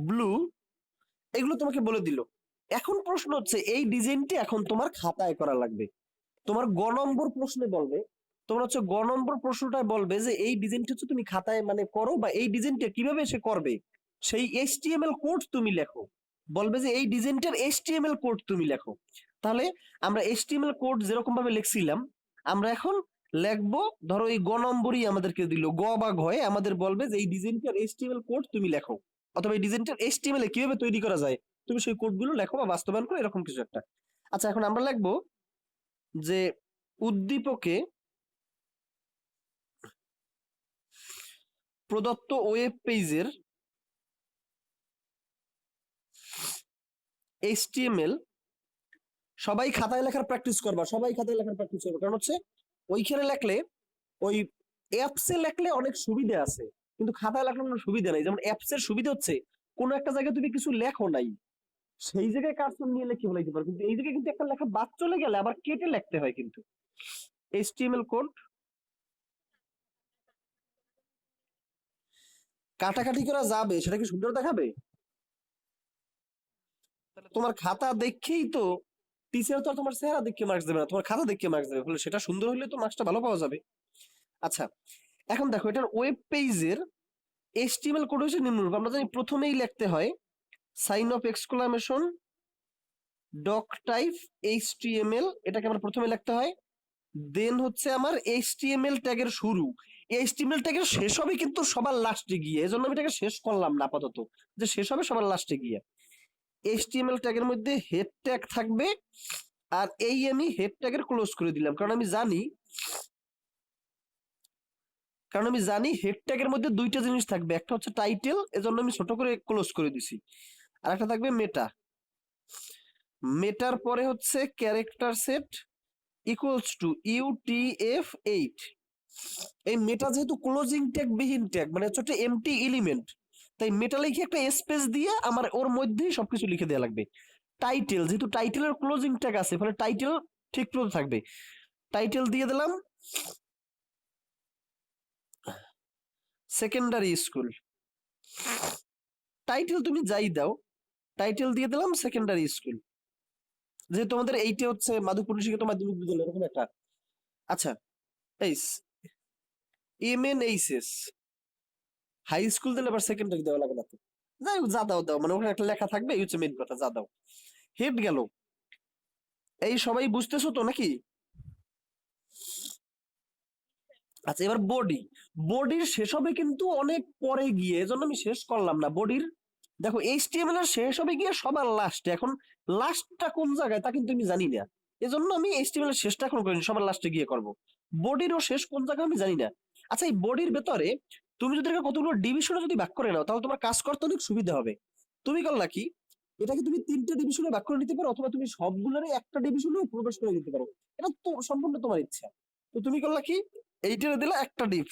ব্লু, এগুলো তোমাকে বলে দিল। এখন প্রশ্ন হচ্ছে এই ডিজাইনটি এখন তোমার খাতায় করা লাগবে। তোমার গ নম্বর প্রশ্নে বলবে, তোমার হচ্ছে গ নম্বর প্রশ্নটায় বলবে যে এই ডিজাইনটা হচ্ছে তুমি খাতায় মানে করো, বা এই ডিজাইনটা কিভাবে সে করবে সেই HTML কোড তুমি লেখো। বলবে যে এই ডিজাইনটার HTML কোড তুমি লেখো। তাহলে আমরা HTML কোড যেরকম ভাবে লিখছিলাম আমরা এখন লিখবো, ধরো এই গ নম্বরই আমাদেরকে দিল, গ বা ঘয়ে আমাদের বলবে যে এই ডিজাইনটার HTML কোড তুমি লেখো, অথবা এই ডিজাইনটার HTML এ কিভাবে তৈরি করা যায় তুমি সেই কোডগুলো লেখো বা বাস্তবায়ন করো, এরকম কিছু একটা। আচ্ছা, এখন আমরা লিখবো যে উদ্দীপকে প্রদত্ত ওয়েব পেজের HTML, সবাই খাতায় লেখার প্র্যাকটিস করবা, সবাই খাতায় লেখার প্র্যাকটিস করবা, কারণ হচ্ছে ওইখানে লেখলে, ওই অ্যাপসে লেখলে অনেক সুবিধা আছে, কিন্তু খাতায় লেখার কোনো সুবিধা নাই। যেমন অ্যাপসের সুবিধা হচ্ছে কোনো একটা জায়গায় তুমি কিছু লেখো নাই, সেই জায়গায় কার্সর নিয়ে লিখে ফেলাইতে পারো, কিন্তু এই জায়গায় কিন্তু একটা লেখা বাদ চলে গেলে আবার কেটে লিখতে হয়। কিন্তু HTML কোড কাটাকাটি করা যাবে, সেটা কি সুন্দর দেখাবে? তাহলে তোমার খাতা দেখেই তো টিচার তো আর তোমার চেহারা দেখে মার্কস দেবে না, তোমার খাতা দেখে মার্কস দেবে, ফলে সেটা সুন্দর হলে তো মার্কসটা ভালো পাওয়া যাবে। আচ্ছা, এখন দেখো এটার ওয়েব পেজের HTML কোড হচ্ছে নিম্নরূপ। আমরা জানি প্রথমেই লিখতে হয় sign of exclamation doctype HTML, এটাকে আমরা প্রথমে লিখতে হয়। দেন হচ্ছে আমার HTML ট্যাগের শুরু, HTML ট্যাগের শেষ হবে কিন্তু সবার লাস্টে গিয়ে, এজন্য আমি এটাকে শেষ করলাম না আপাতত, যে শেষ হবে সবার লাস্টে গিয়ে। HTML ট্যাগের মধ্যে হেড ট্যাগ থাকবে, আর এই আমি হেড ট্যাগের ক্লোজ করে দিলাম, কারণ আমি জানি হেড ট্যাগের মধ্যে দুইটা জিনিস থাকবে, একটা হচ্ছে টাইটেল, এজন্য আমি ছোট করে ক্লোজ করে দিছি, আর একটা থাকবে মেটা। মেটার পরে হচ্ছে character set equals to UTF-8, এই মেটা যেহেতু ক্লোজিং ট্যাগ বিহীন ট্যাগ, মানে হচ্ছে একটা এমটি এলিমেন্ট, তাই মেটা লিখে একটা স্পেস দিয়ে আমার ওর মধ্যেই সবকিছু লিখে দেওয়া লাগবে। টাইটেল, যেহেতু টাইটেলের ক্লোজিং ট্যাগ আছে, ফলে টাইটেল ঠিক মতো থাকবে। টাইটেল দিয়ে দিলাম সেকেন্ডারি স্কুল। টাইটেল তুমি যাই দাও, টাইটেল দিয়ে দিলাম সেকেন্ডারি স্কুল, যেহেতু আমাদের এইটা হচ্ছে মাধবপুর শিক্ষিত মাধ্যমিক বিদ্যালয়, এরকম একটা। আচ্ছা, এই MNHS হাই স্কুল দিলে আবার সেকেন্ডারি দেওয়া লাগে না তো, যাই হোক, যা দাও দাও, মানে ওখানে একটা লেখা থাকবে, এই হচ্ছে মেন কথা, যা দাও। হেড গেল। এই সবাই বুঝতেছো তো নাকি? আচ্ছা, এবার বডি। বডির শেষ হবে কিন্তু অনেক পরে গিয়ে, এজন্য আমি শেষ করলাম না বডির। দেখো HTML এর শেষ হবে গিয়ে সবার লাস্টে, এখন লাস্টটা কোন জায়গায় তা কিন্তু আমি জানি না, এজন্য আমি HTML এর শেষটা এখন করিনি, সবার লাস্টে গিয়ে করব। বডিরও শেষ কোন জায়গায় আমি জানি না। আচ্ছা, এই বডির ভেতরে তুমি যদি এটাকে কতগুলো ডিভিশনে যদি ভাগ করে নাও, তাহলে তোমার কাজ করতে অনেক সুবিধা হবে। তুমি করলা কি, এটাকে তুমি 3টে ডিভিশনে ভাগ করে নিতে পারো, অথবা তুমি সবগুলোরই একটা ডিভিশনে প্রবেশ করে দিতে পারো, এটা তো সম্পূর্ণ তোমার ইচ্ছা। তো তুমি করলা কি, এইটারে দিলা একটা ডিভ,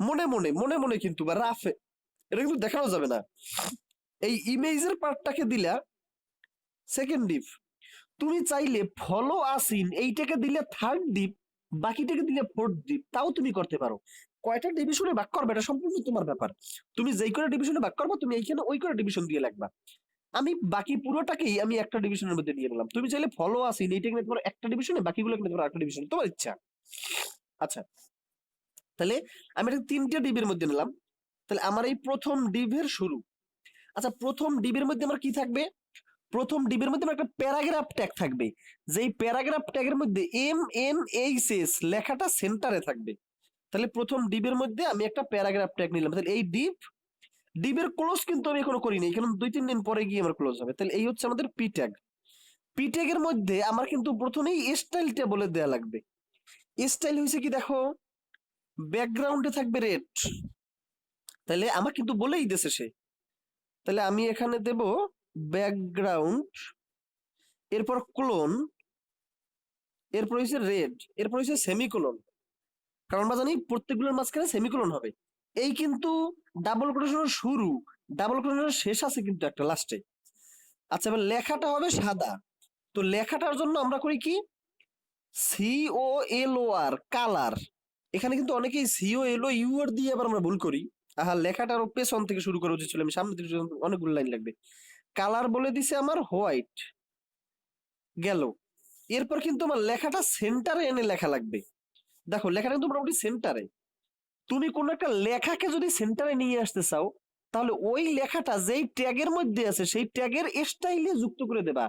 মনে মনে মনে মনে কিন্তু, বা রাফে, এটা কিন্তু দেখানো যাবে না। এই ইমেজের পার্টটাকে দিলা সেকেন্ড ডিভ। তুমি চাইলে ফলো আসিন এইটাকে দিলে থার্ড ডিভ, বাকিটাকে দিলে ফোর্থ ডিভ, তাও তুমি করতে পারো। কয়টা ডিভিশনে ভাগ করবে এটা সম্পূর্ণ তোমার ব্যাপার। তুমি যেই করে ডিভিশনে ভাগ করবো, তুমি এইখানে ওই করে ডিভিশন দিয়ে লাগবা। আমি বাকি পুরোটাকেই আমি একটা ডিভিশনের মধ্যে দিয়ে নিলাম। তুমি চাইলে ফলো আসিন এইটাকে নিতে পারো একটা ডিভিশনে, বাকিগুলো নিতে পারো একটা ডিভিশন, তোমার ইচ্ছা। আচ্ছা, তাহলে আমি এটা 3টে ডিবের মধ্যে নিলাম। তাহলে আমার এই প্রথম ডিভের শুরু। আচ্ছা, প্রথম ডিবের মধ্যে আমার কি থাকবে? প্রথম ডিবের মধ্যে আমার একটা প্যারাগ্রাফ ট্যাগ থাকবে, যেই প্যারাগ্রাফ ট্যাগের মধ্যে MNHS লেখাটা সেন্টারে থাকবে। তাহলে প্রথম ডিবের মধ্যে আমি একটা প্যারাগ্রাফ ট্যাগ নিলাম। তাহলে এই ডিবের ক্লোজ কিন্তু আমি এখনো করিনি, এখানে 2-3 দিন পরে গিয়ে আমার ক্লোজ হবে। তাহলে এই হচ্ছে আমাদের পি ট্যাগ। পি ট্যাগের মধ্যে আমার কিন্তু প্রথমেই স্টাইলটা বলে দেয়া লাগবে। স্টাইল হয়েছে কি দেখো, ব্যাকগ্রাউন্ডে থাকবে রেড, তাহলে আমার কিন্তু বলেই দিয়েছে সে। তাহলে আমি এখানে দেব ব্যাকগ্রাউন্ড, এরপর ক্লোন, এরপর হচ্ছে রেড, এরপর হচ্ছে সেমিকোলন, কারণ আমরা জানি প্রত্যেকগুলোর মাঝখানে সেমিকোলন হবে। এই কিন্তু ডাবল কোটেশনের শুরু, ডাবল কোটেশনের শেষ আছে কিন্তু একটা লাস্টে। আচ্ছা, এবার লেখাটা হবে সাদা। তো লেখাটার জন্য আমরা করি কি, COLOR কালার। এখানে কিন্তু অনেকেই COLOUR দিয়ে আবার আমরা ভুল করি। লেখাটার পেছন থেকে শুরু করা উচিত ছিল, আমি সামনে থেকে অনেকগুলো লাইন লাগবে। কালার বলে দিছে আমার হোয়াইট, গেল। এরপর কিন্তু আমার লেখাটা সেন্টারে এনে লেখা লাগবে। দেখো লেখাটা কিন্তু মোটামুটি সেন্টারে। তুমি কোন একটা লেখাকে যদি সেন্টারে নিয়ে আসতে চাও, তাহলে ওই লেখাটা যেই ট্যাগের মধ্যে আছে সেই ট্যাগের স্টাইলে যুক্ত করে দেবা।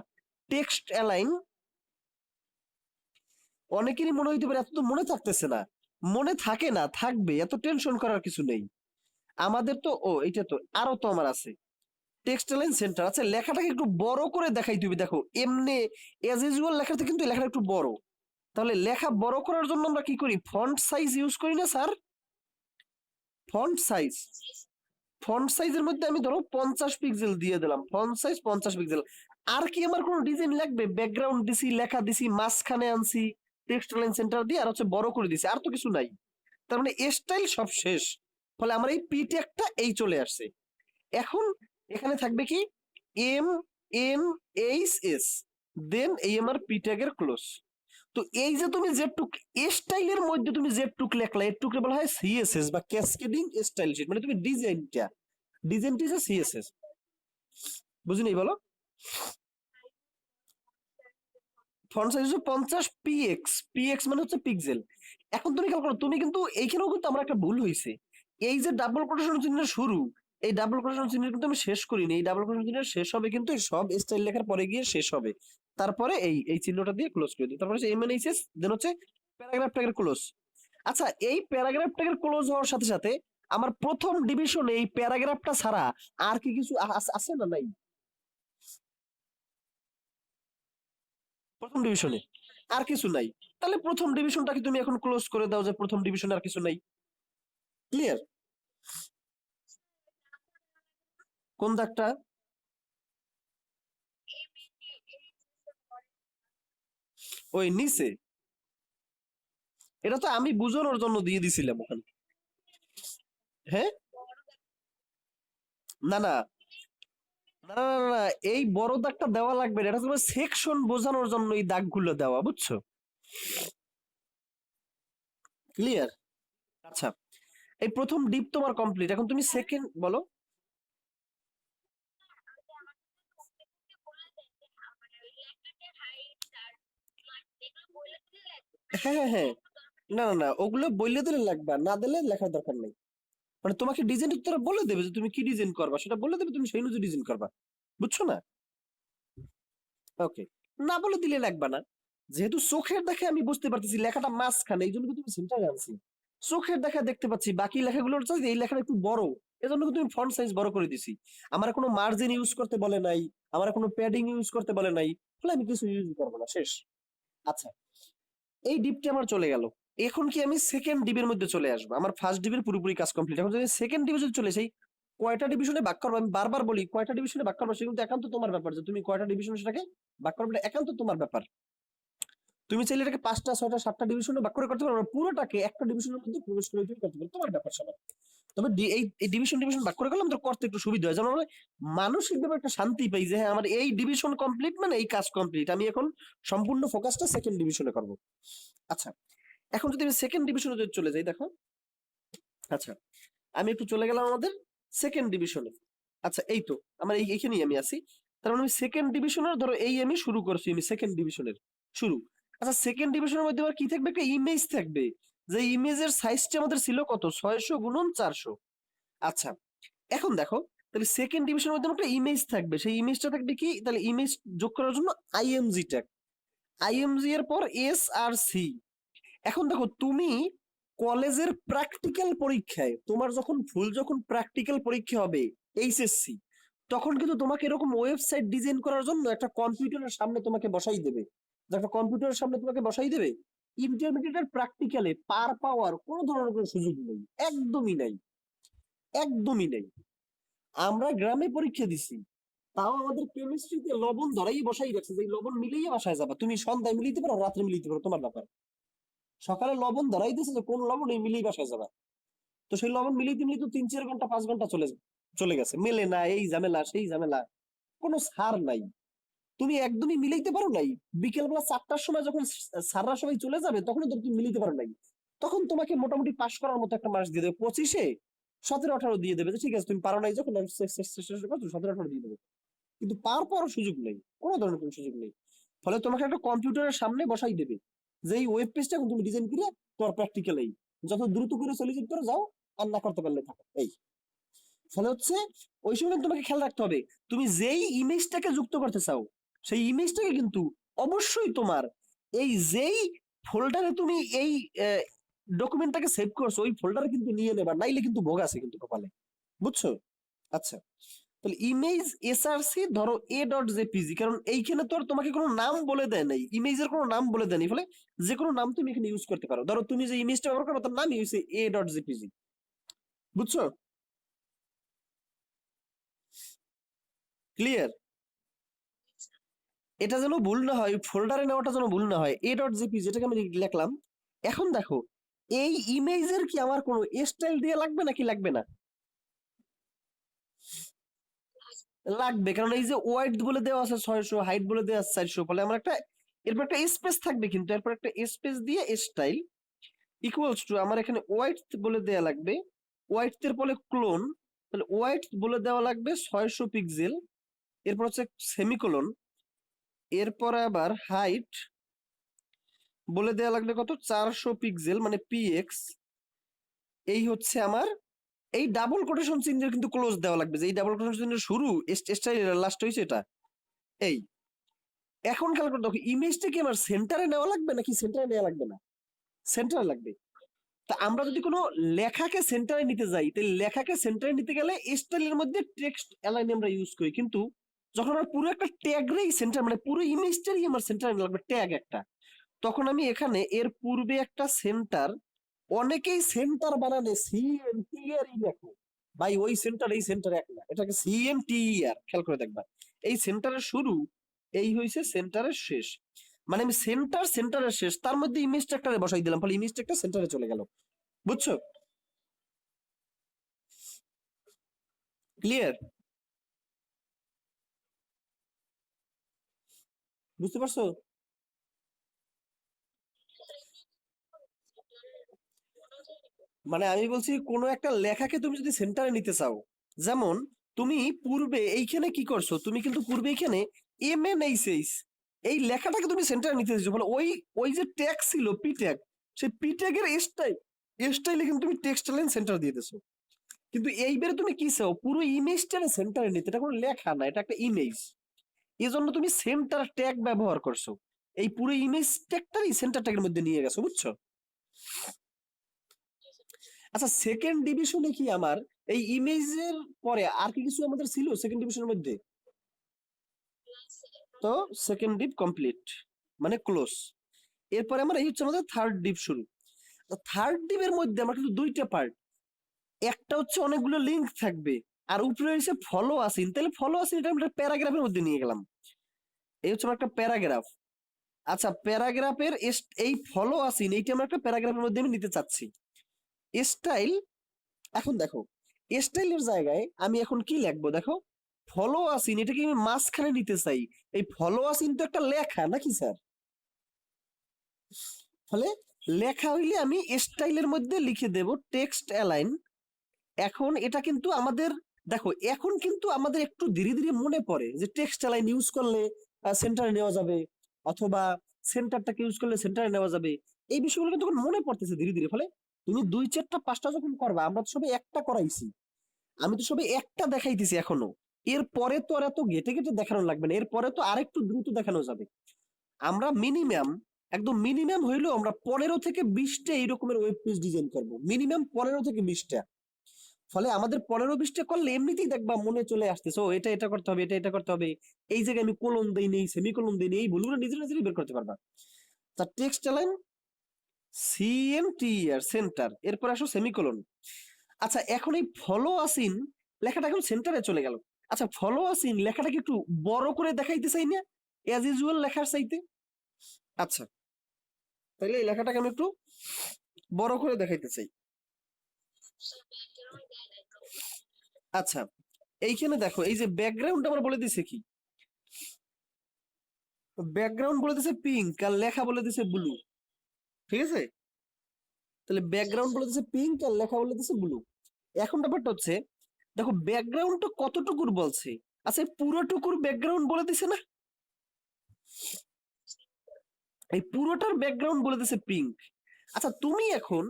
টেক্সট অ্যালাইন, অনেকেরই মনে হইতে পারে এত তো মনে থাকতেছে না, মনে থাকে না, থাকবে, এত টেনশন করার কিছু নেই। আমাদের তো এইটা তো আরো তো আমার আছে টেক্সট লাইন সেন্টার। আচ্ছা, লেখাটাকে একটু বড় করে দেখাই তুমি, দেখো এমনি এজ ইউজুয়াল লেখাতে কিন্তু লেখাটা একটু বড়। তাহলে লেখা বড় করার জন্য আমরা কি করি, ফন্ট সাইজ ইউজ করি না স্যার? ফন্ট সাইজ, ফন্ট সাইজের মধ্যে আমি ধরো 50 পিক্সেল দিয়ে দিলাম, ফন্ট সাইজ 50 পিক্সেল। আর কি আমার কোনো ডিজাইন লাগবে? ব্যাকগ্রাউন্ড দিছি, লেখা দিছি, মাঝখানে আনছি টেক্সট লাইন সেন্টার দিয়ে, আর হচ্ছে বড় করে দিছি, আর তো কিছু নাই। তার মানে স্টাইল সব শেষ। ফলে আমার এই পি ট্যাগটা এই চলে আসছে। এখন এখানে থাকবে কি, MNHS, দেন এই আমার পি ট্যাগের ক্লোজ। তো এই যে তুমি যেটুক স্টাইলের মধ্যে তুমি যেটুক লেখলা, এটুকু বলা হয় CSS বা ক্যাসকেডিং স্টাইল শিট, মানে তুমি ডিজাইনটা হচ্ছে CSS। বুঝিনি, বলো? ফন্ট সাইজ হচ্ছে 50 px, মানে হচ্ছে পিক্সেল। এখন তুমি খেয়াল করো, তুমি কিন্তু এইখানেও কিন্তু আমার একটা ভুল হয়েছে। এই যে ডাবল কোটেশন চিহ্নের শুরু, এই ডাবল কোটেশন চিহ্ন কিন্তু আমি শেষ করিনি। এই ডাবল কোটেশন চিহ্ন শেষ হবে কিন্তু এই সব স্টাইল লেখার পরে গিয়ে শেষ হবে। তারপরে এই এই চিহ্নটা দিয়ে ক্লোজ করে দিই, তারপরে হচ্ছে MNHS, দেন হচ্ছে প্যারাগ্রাফ ট্যাগের ক্লোজ। আচ্ছা, এই প্যারাগ্রাফ ট্যাগের ক্লোজ হওয়ার সাথে সাথে আমার প্রথম ডিভিশনে এই প্যারাগ্রাফটা ছাড়া আর কি কিছু আছে না নাই? প্রথম ডিভিশনে আর কিছু নাই। তাহলে প্রথম ডিভিশনটাকে তুমি এখন ক্লোজ করে দাও, যে প্রথম ডিভিশনে আর কিছু নাই। ক্লিয়ার? কোন দাগটা? ওই নিচে। এটা তো আমি বুঝানোর জন্য দিয়ে দিছিলাম ওখানে। হ্যাঁ, না না না না না না, এই বড় দাগটা দেওয়া লাগবে না, এটা তোমার সেকশন বোঝানোর জন্য এই দাগগুলো দেওয়া, বুঝছো? ক্লিয়ার? আচ্ছা, এই প্রথম ডিপ তোমার কমপ্লিট, এখন তুমি সেকেন্ড বলো। হ্যাঁ হ্যাঁ হ্যাঁ, না না না, ওগুলো বললে দিলে লাগবে, না দিলে লেখার দরকার নেই। মানে তোমাকে ডিজাইন তারা বলে দেবে যে তুমি কি ডিজাইন করবা, সেটা বলে দেবে, তুমি সেই অনুযায়ী ডিজাইন করবা, বুঝছো না? ওকে, না বলে দিলে লাগবে না। যেহেতু চোখের দেখে আমি বুঝতে পারতেছি লেখাটা মাঝখানে, এই জন্য তুমি সেন্টারে আনছি। চোখের দেখা দেখতে পাচ্ছি বাকি লেখাগুলোর চাইতে এই লেখাটা একটু বড়, এজন্য তুমি ফন্ট সাইজ বড় করে দিছি। আমার কোনো মার্জিন ইউজ করতে বলে নাই, আমার কোনো প্যাডিং ইউজ করতে বলে নাই, ফলে আমি কিছু ইউজ করবো না, শেষ। আচ্ছা, এই ডিপটি আমার চলে গেল। এখন কি আমি সেকেন্ড ডিবের মধ্যে চলে আসবো? আমার ফার্স্ট ডিবের পুরোপুরি কাজ কমপ্লিট, এখন যদি সেকেন্ড ডিভে যদি চলে যাই, কয়টা ডিভিশনে ভাগ করবো? আমি বারবার বলি কয়টা ডিভিশনে ভাগ করবো সে কিন্তু একান্ত তোমার ব্যাপার, যে তুমি কয়টা ডিভিশনে সেটাকে ভাগ করবে, এটা একান্ত তোমার ব্যাপার। তুমি চাইলে এটাকে 5টা 6টা 7টা ডিভিশনে ভাগ করে করতে পারো, না পুরোটাকে একটা ডিভিশনের মধ্যে প্রবেশ করে তুমি করতে পারো, তোমার ব্যাপার সবার। তবে এই ডিভিশন ডিভিশন ভাগ করে গেলে আমাদের করতে একটু সুবিধা হয়, যেমন আমরা মানসিক ভাবে একটা শান্তি পাই যে হ্যাঁ আমার এই ডিভিশন কমপ্লিট, মানে এই কাজ কমপ্লিট, আমি এখন সম্পূর্ণ ফোকাসটা সেকেন্ড ডিভিশনে করবো। আচ্ছা, এখন যদি আমি সেকেন্ড ডিভিশনে যদি চলে যাই, দেখো। আচ্ছা, আমি একটু চলে গেলাম আমাদের সেকেন্ড ডিভিশনে। আচ্ছা, এই তো আমার এইখানেই আমি আছি। তার মানে আমি সেকেন্ড ডিভিশনের, ধরো এই আমি শুরু করছি, আমি সেকেন্ড ডিভিশনের শুরু। আচ্ছা, সেকেন্ড ডিভিশনের মধ্যে আবার কি থাকবে? একটা ইমেজ থাকবে, যে ইমেজের সাইজটা আমাদের ছিল কত? 600 গুণন 400। আচ্ছা, এখন দেখো, তাহলে সেকেন্ড ডিভিশনের মধ্যে একটা ইমেজ থাকবে, সেই ইমেজটা থাকবে কি? তাহলে ইমেজ যোগ করার জন্য আইএমজি ট্যাগ, আইএমজি এর পর এস আর সি। এখন দেখো, তুমি কলেজের প্র্যাকটিক্যাল পরীক্ষায়, তোমার যখন প্র্যাকটিক্যাল পরীক্ষা হবে এইচএসসি, তখন কিন্তু তোমাকে এরকম ওয়েবসাইট ডিজাইন করার জন্য একটা কম্পিউটারের সামনে তোমাকে বসাই দেবে, একটা কম্পিউটারের সামনে তোমাকে বসাই দেবে। ইন্টারমিডিয়েটের প্র্যাকটিক্যালে পার পাওয়ার কোনো ধরনের কোনো সুযোগ নেই, একদমই নাই, একদমই নেই। আমরা গ্রামে পরীক্ষা দিছি, তাও আমাদের কেমিস্ট্রিতে লবণ ধরাই বসাই রাখছে, যে এই লবণ মিলিয়ে বাসায় যাবা, তুমি সন্ধ্যায় মিলিতে পারো, রাত্রে মিলিতে পারো, তোমার ব্যাপার। সকালে লবণ ধরাই দিয়েছে যে কোন লবণ এই মিলিয়ে বাসায় যাবা, তো সেই লবণ মিলিয়ে মিলিয়ে তো 3-4 ঘন্টা 5 ঘন্টা চলে চলে গেছে, মেলে না, এই ঝামেলা সেই ঝামেলা, কোনো সার নাই, তুমি একদমই মিলাইতে পারো নাই। বিকেল বেলা 4টার সময় যখন সাররা সবাই চলে যাবে, তখন তো তুমি মিলাইতে পারো নাই, তখন তোমাকে মোটামুটি পাশ করার মতো একটা মার্কস দিয়ে দেবে, 25-এ 17-18 দিয়ে দেবে, যে ঠিক আছে তুমি পারো নাই, যখন 17-18 দিয়ে দেবে। কিন্তু পার পাওয়ার সুযোগ নেই, কোনো ধরনের কোনো সুযোগ নেই। ফলে তোমাকে একটা কম্পিউটারের সামনে বসাই দেবে, যে এই ওয়েব পেজটা তুমি ডিজাইন করে তোমার প্র্যাকটিক্যালেই যত দ্রুত করে চলে যেতে পারো যাও, আর না করতে পারলে থাকো, এই। ফলে হচ্ছে ওই সময় তোমাকে খেয়াল রাখতে হবে, তুমি যেই ইমেজটাকে যুক্ত করতে চাও, সেই ইমেজটাকে কিন্তু অবশ্যই তোমার এই যেই ফোল্ডারে তুমি এই ডকুমেন্টটাকে সেভ করছো, ওই ফোল্ডারে কিন্তু নিয়ে নেবা, নাইলে কিন্তু ভোগ আছে কিন্তু কপালে, বুঝছো? আচ্ছা, তাহলে ইমেজ এসআরসি ধরো a.jpg, কারণ এইখানে তো আর তোমাকে কোনো নাম বলে দেয় নাই, ইমেজের কোনো নাম বলে দেয়নি, ফলে যে কোনো নাম তুমি এখানে ইউজ করতে পারো। ধরো তুমি যে ইমেজটা ব্যবহার করো, তার নামই হচ্ছে a.jpg, বুঝছো? ক্লিয়ার? এটা যেন ভুল না হয়, ফোল্ডারে নেওয়াটা যেন ভুল না হয়, a.jpg যেটাকে আমি লিখলাম। এখন দেখো, এই ইমেজের কি আমার কোনো স্টাইল দিয়ে লাগবে নাকি লাগবে না? লাগবে, কারণ এই যে ওয়াইড বলে দেওয়া আছে 600, হাইট বলে দেওয়া আছে 400, ফলে আমার একটা এরপর একটা স্পেস থাকবে, কিন্তু এরপর একটা স্পেস দিয়ে স্টাইল ইকুয়ালস টু আমার এখানে ওয়াইড বলে দেওয়া লাগবে, ওয়াইড এর পরে ক্লোন, তাহলে ওয়াইড বলে দেওয়া লাগবে 600 পিক্সেল, এরপর হচ্ছে সেমিকোলন, এরপর আবার হাইট বলে দেওয়া লাগবে কত? 400 পিক্সেল, মানে পিএক্স। এই হচ্ছে আমার এই ডাবল কোটেশন চিহ্নের কিন্তু ক্লোজ দেওয়া লাগবে, যে এই ডাবল কোটেশন চিহ্নের শুরু স্টাইল লাস্ট হয়েছে এটা, এই। এখন খেয়াল করে দেখো, ইমেজটা কি আমার সেন্টারে নেওয়া লাগবে নাকি সেন্টারে নেওয়া লাগবে না? সেন্টারে লাগবে। তা আমরা যদি কোনো লেখাকে সেন্টারে নিতে যাই, তাহলে লেখাকে সেন্টারে নিতে গেলে স্টাইলের মধ্যে টেক্সট অ্যালাইন আমরা ইউজ করি, কিন্তু যখন আমার পুরো একটা ট্যাগরেই সেন্টার, মানে পুরো ইমেজটারই আমার সেন্টারে লাগবে ট্যাগ একটা, তখন আমি এখানে এর পূর্বে একটা সেন্টার, অনেকেই সেন্টার বানানে সিএনটিআর লেখো, ভাই ওই সেন্টার এই সেন্টার এক না, এটাকে সিএনটিআর খেয়াল করে দেখবা, এই সেন্টারের শুরু, এই হইছে সেন্টারের শেষ। মানে আমি সেন্টারের শেষ তার মধ্যে ইমেজ ট্র্যাক্টরে বসাই দিলাম, ফলে ইমেজ ট্র্যাক্টর সেন্টারে চলে গেল। বুঝছো? ক্লিয়ার? বুঝতে পারছো? মানে আমি বলছি কোনো একটা লেখাকে তুমি যদি সেন্টারে নিতে চাও, যেমন তুমি পূর্বে এইখানে কি করছো, তুমি কিন্তু পূর্বে এইখানে MNHH এই লেখাটাকে তুমি সেন্টারে নিতে চাইছো, ফলে ওই ওই যে ট্যাগ ছিল পি ট্যাগ, সেই পি ট্যাগের স্টাইলে কিন্তু তুমি টেক্সট লাইন সেন্টার দিয়ে দিছো। কিন্তু এইবারে তুমি কি চাও, পুরো ইমেজটারে সেন্টারে নিতে, এটা কোনো লেখা না, এটা একটা ইমেজ, এই জন্য তুমি সেন্টার ট্যাগ ব্যবহার করছো, এই পুরো ইমেজ ট্যাগটারই সেন্টার ট্যাগের মধ্যে নিয়ে গেছো। বুঝছো? আচ্ছা, সেকেন্ড ডিভিশনে কি আমার এই ইমেজের পরে আর কি কিছু আমাদের ছিল সেকেন্ড ডিভিশনের মধ্যে? তো সেকেন্ড ডিপ কমপ্লিট, মানে ক্লোজ। এরপরে আমার এই হচ্ছে আমাদের থার্ড ডিপ শুরু। থার্ড ডিপের মধ্যে আমার কিন্তু দুইটা পার্ট, একটা হচ্ছে অনেকগুলো লিঙ্ক থাকবে, আর উপরে হচ্ছে ফলো আসিন। তাহলে ফলো আসিন এটা আমরা প্যারাগ্রাফের মধ্যে নিয়ে গেলাম, এই হচ্ছে আমার একটা প্যারাগ্রাফ। আচ্ছা, প্যারাগ্রাফের এই ফলো আসিন এইটা আমরা একটা প্যারাগ্রাফের মধ্যে আমি নিতে চাচ্ছি। স্টাইল, এখন দেখো স্টাইলের জায়গায় আমি এখন কি লিখবো, দেখো ফলো আসিন এটাকে আমি মাঝখানে নিতে চাই। এই ফলো আসিন তো একটা লেখা নাকি স্যার? ফলে লেখা হইলে আমি স্টাইলের মধ্যে লিখে দেব টেক্সট অ্যালাইন। এখন এটা কিন্তু আমাদের, দেখো এখন কিন্তু আমাদের একটু ধীরে ধীরে মনে পড়ে যে টেক্সট অ্যালাইন ইউজ করলে সেন্টারে নেওয়া যাবে, অথবা সেন্টারটাকে ইউজ করলে সেন্টারে নেওয়া যাবে। এই বিষয়গুলো কিন্তু এখন মনে পড়তেছে ধীরে ধীরে। ফলে তুমি দুই চারটা পাঁচটা যখন করবা, আমরা তো সবাই একটা করাইছি, আমি তো সবে একটা দেখাইতেছি এখনো, এরপরে তো আর এত ঘেটে ঘেটে দেখানো লাগবে না, এরপরে তো আরেকটু দ্রুত দেখানো যাবে। আমরা মিনিমাম, একদম মিনিমাম হইলেও আমরা 15 থেকে 20টা এইরকমের ওয়েব পেজ ডিজাইন করবো, মিনিমাম 15 থেকে 20টা। ফলে আমাদের 15-20টা করলে এমনিতেই দেখবা মনে চলে আসতেছে, ও এটা এটা করতে হবে, এটা এটা করতে হবে, এই জায়গায় আমি কোলন দেই নেই, সেমিকোলন দেই নেই, এই ভুলগুলো নিজে নিজেই বের করতে পারবা। তা টেক্সট লাইন CNTR সেন্টার, এরপর আসো সেমিকোলন। আচ্ছা, এখন এই ফলো আসিন লেখাটা এখন সেন্টারে চলে গেল। আচ্ছা, ফলো আসিন লেখাটাকে একটু বড় করে দেখাইতে চাই না, অ্যাজ ইউজুয়াল লেখার চাইতে? আচ্ছা, তাহলে এই লেখাটাকে আমি একটু বড় করে দেখাইতে চাই। আচ্ছা, এইখানে দেখো এই যে ব্যাকগ্রাউন্ড আমার বলে দিছে কি, ব্যাকগ্রাউন্ড বলে দিছে পিঙ্ক আর লেখা বলে দিছে ব্লু। ঠিক আছে? তাহলে ব্যাকগ্রাউন্ড বলে দিছে পিঙ্ক আর লেখা বলে দিছে ব্লু। এখন ব্যাপারটা হচ্ছে, দেখো ব্যাকগ্রাউন্ডটা কতটুকুর বলছে। আচ্ছা, এই পুরোটুকুর ব্যাকগ্রাউন্ড বলে দিছে না, এই পুরোটার ব্যাকগ্রাউন্ড বলে দিছে পিঙ্ক। আচ্ছা, তুমি এখন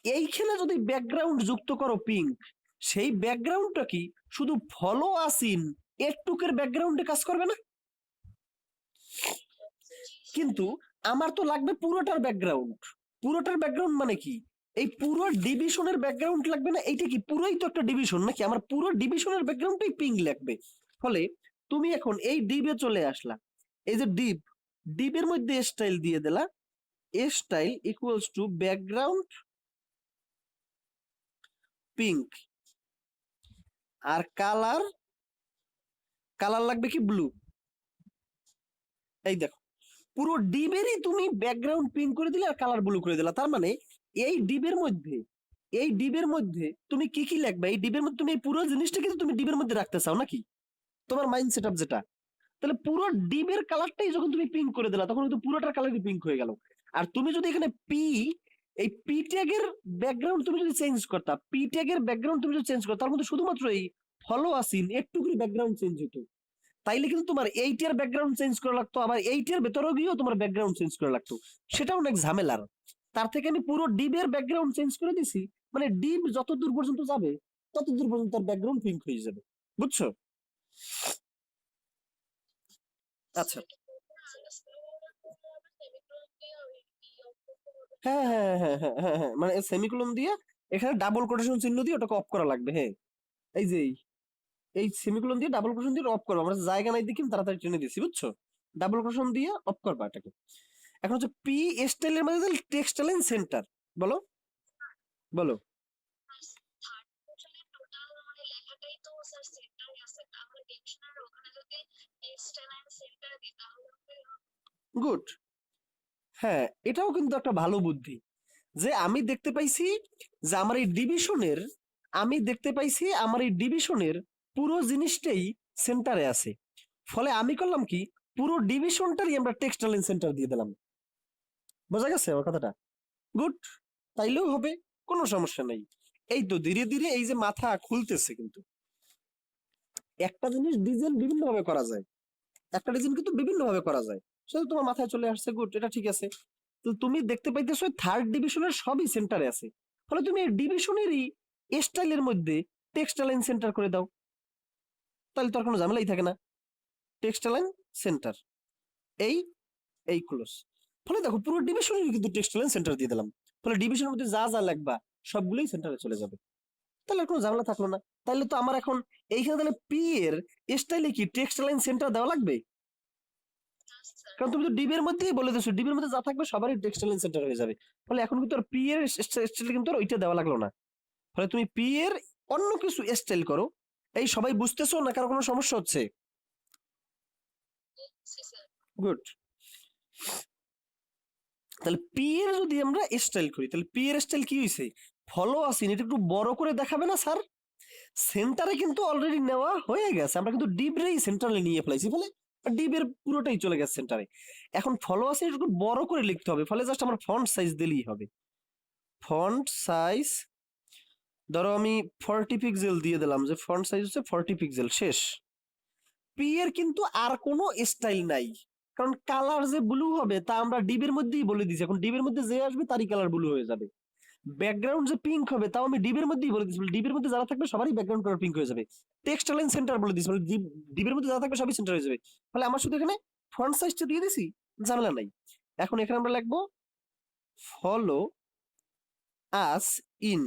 এইখানে যদি ব্যাকগ্রাউন্ড যুক্ত করো পিঙ্ক, সেই ব্যাকগ্রাউন্ডটা কি শুধু ফলো আসিন এটুকের ব্যাকগ্রাউন্ডে কাজ করবে না? কিন্তু আমার তো লাগবে পুরোটার ব্যাকগ্রাউন্ড। পুরোটার ব্যাকগ্রাউন্ড মানে কি, এই পুরো ডিভিশনের ব্যাকগ্রাউন্ড লাগবে না? এইটা কি পুরোই তো একটা ডিভিশন নাকি, আমার পুরো ডিভিশনের ব্যাকগ্রাউন্ডটাই পিঙ্ক লাগবে। ফলে তুমি এখন এই ডিবে চলে আসলা, এই যে ডিবের মধ্যে স্টাইল দিয়ে দিলা, style equals to background pink, আর কালার, কালার লাগবে কি ব্লু। এই দেখো পুরো ডিবেরই তুমি ব্যাকগ্রাউন্ড পিঙ্ক করে দিলে আর কালার ব্লু করে দিলা। তার মানে এই ডিবের মধ্যে, এই ডিবের মধ্যে তুমি কি কি লিখবে, এই ডিবের মধ্যে তুমি এই পুরো জিনিসটা কিন্তু তুমি ডিবের মধ্যে রাখতে চাও নাকি, তোমার মাইন্ড সেটআপ যেটা। তাহলে পুরো ডিবের কালারটাই যখন তুমি পিঙ্ক করে দিলা, তখন কিন্তু পুরোটার কালারই পিঙ্ক হয়ে গেল। আর তুমি যদি এখানে এই পি ট্যাগের ব্যাকগ্রাউন্ড তুমি যদি চেঞ্জ করতা, পি ট্যাগের ব্যাকগ্রাউন্ড তুমি যদি চেঞ্জ করতা, তার মধ্যে শুধুমাত্র এই ফলো আসিন একটু করে ব্যাকগ্রাউন্ড চেঞ্জ হতো, তাইলে কিন্তু তোমার এইটার ব্যাকগ্রাউন্ড চেঞ্জ করা লাগতো, আবার এইটার ভেতরেও গিয়েও তোমার ব্যাকগ্রাউন্ড চেঞ্জ করা লাগতো, সেটা অনেক ঝামেলার। তার থেকে আমি পুরো ডিবের ব্যাকগ্রাউন্ড চেঞ্জ করে দিছি, মানে ডিব যত দূর পর্যন্ত যাবে তত দূর পর্যন্ত তার ব্যাকগ্রাউন্ড পিঙ্ক হয়ে যাবে। বুঝছো? আচ্ছা, হ্যাঁ হ্যাঁ হ্যাঁ হ্যাঁ হ্যাঁ হ্যাঁ, মানে সেমিকোলন দিয়ে এখানে ডাবল কোটেশন চিহ্ন দিয়ে ওটাকে অফ করা লাগবে। হ্যাঁ, এই যে এই সেমিকোলন দিয়ে ডাবল কোটেশন দিয়ে অফ করবো, আমরা জায়গা নাই দেখি তাড়াতাড়ি টেনে দিচ্ছি। বুঝছো? ডাবল কোটেশন দিয়ে অফ করবা এটাকে। এখন হচ্ছে পি স্টাইলের মধ্যে টেক্সট লাইন সেন্টার, বলো বলো। গুড। হ্যাঁ, এটাও কিন্তু একটা ভালো বুদ্ধি যে আমি দেখতে পাইছি যে আমার এই ডিভিশনের পুরো জিনিসটাই সেন্টারে আছে। ফলে আমি করলাম কি, পুরো ডিভিশনটারই আমরা টেক্সটাইল সেন্টার দিয়ে দিলাম। বোঝা গেছে আমার কথাটা? গুড। তাইলেও হবে, কোনো সমস্যা নাই। এই তো ধীরে ধীরে এই যে মাথা খুলতেছে কিন্তু। একটা জিনিস ডিজাইন বিভিন্ন ভাবে করা যায়, একটা ডিজাইন কিন্তু বিভিন্ন ভাবে করা যায়, সেটা তোমার মাথায় চলে আসছে। গুড, এটা ঠিক আছে। তো তুমি দেখতে পাইতেছো থার্ড ডিভিশনের সবই সেন্টারে আছে, ফলে তুমি এই ডিভিশনেরই স্টাইলের মধ্যে টেক্সটাইল সেন্টার করে দাও, তাহলে তো আর কোনো ঝামেলাই থাকে না। টেক্সটাইল সেন্টার, এই এই ক্লোজ। ফলে দেখো পুরো ডিভিশনের কিন্তু টেক্সটাইল সেন্টার দিয়ে দিলাম, ফলে ডিভিশনের মধ্যে যা যা লাগবা সবগুলোই সেন্টারে চলে যাবে, তাহলে আর কোনো ঝামেলা থাকলো না। তাহলে তো আমার এখন এইখানে তাহলে পি এর স্টাইলে কি টেক্সটাইল সেন্টার দেওয়া লাগবে? কারণ তুমি তো ডিবের মধ্যেই বলে দিচ্ছ ডিবের মধ্যে যা থাকবে সবারই টেক্সটাইল সেন্টার হয়ে যাবে, ফলে এখন কিন্তু আর পি এর স্টাইল কিন্তু আর ওইটা দেওয়া লাগলো না। ফলে তুমি পি এর অন্য কিছু স্টাইল করো। এই সবাই বুঝতেছো না, কারো কোনো সমস্যা হচ্ছে? গুড। তাহলে পি এর যদি আমরা স্টাইল করি, তাহলে পি এর স্টাইল কি হয়েছে? ফলো আসিন, এটা একটু বড় করে দেখাবে না স্যার? সেন্টারে কিন্তু অলরেডি নেওয়া হয়ে গেছে, আমরা কিন্তু ডিবরেই সেন্টারে নিয়ে ফেলাইছি, ফলে ডিবের পুরোটাই চলে গেছে সেন্টারে। এখন ফলো আসিন একটু বড় করে লিখতে হবে, ফলে জাস্ট আমার ফন্ট সাইজ দিলেই হবে। ফন্ট সাইজ ধরো আমি 40 পিক্সেল দিয়ে দিলাম, যে ফন্ট সাইজ হচ্ছে 40 পিক্সেল, শেষ। পি এর কিন্তু আর কোনো স্টাইল নাই, কারণ কালার যে ব্লু হবে তা আমরা ডিবের মধ্যেই বলে দিয়েছি, এখন ডিবের মধ্যে যে আসবে তারই কালার ব্লু হয়ে যাবে। ব্যাকগ্রাউন্ড যে পিঙ্ক হবে তাও আমি ডিবের মধ্যেই বলে দিয়েছি, ডিবের মধ্যে যারা থাকবে সবারই ব্যাকগ্রাউন্ড কালার পিঙ্ক হয়ে যাবে। টেক্সটাইল সেন্টার বলে দিয়েছি, মানে ডিবের মধ্যে যারা থাকবে সবই সেন্টার হয়ে যাবে। ফলে আমার শুধু এখানে ফন্ট সাইজটা দিয়ে দিছি, ঝামেলা নাই। এখন এখানে আমরা লিখবো ফলো আস ইন,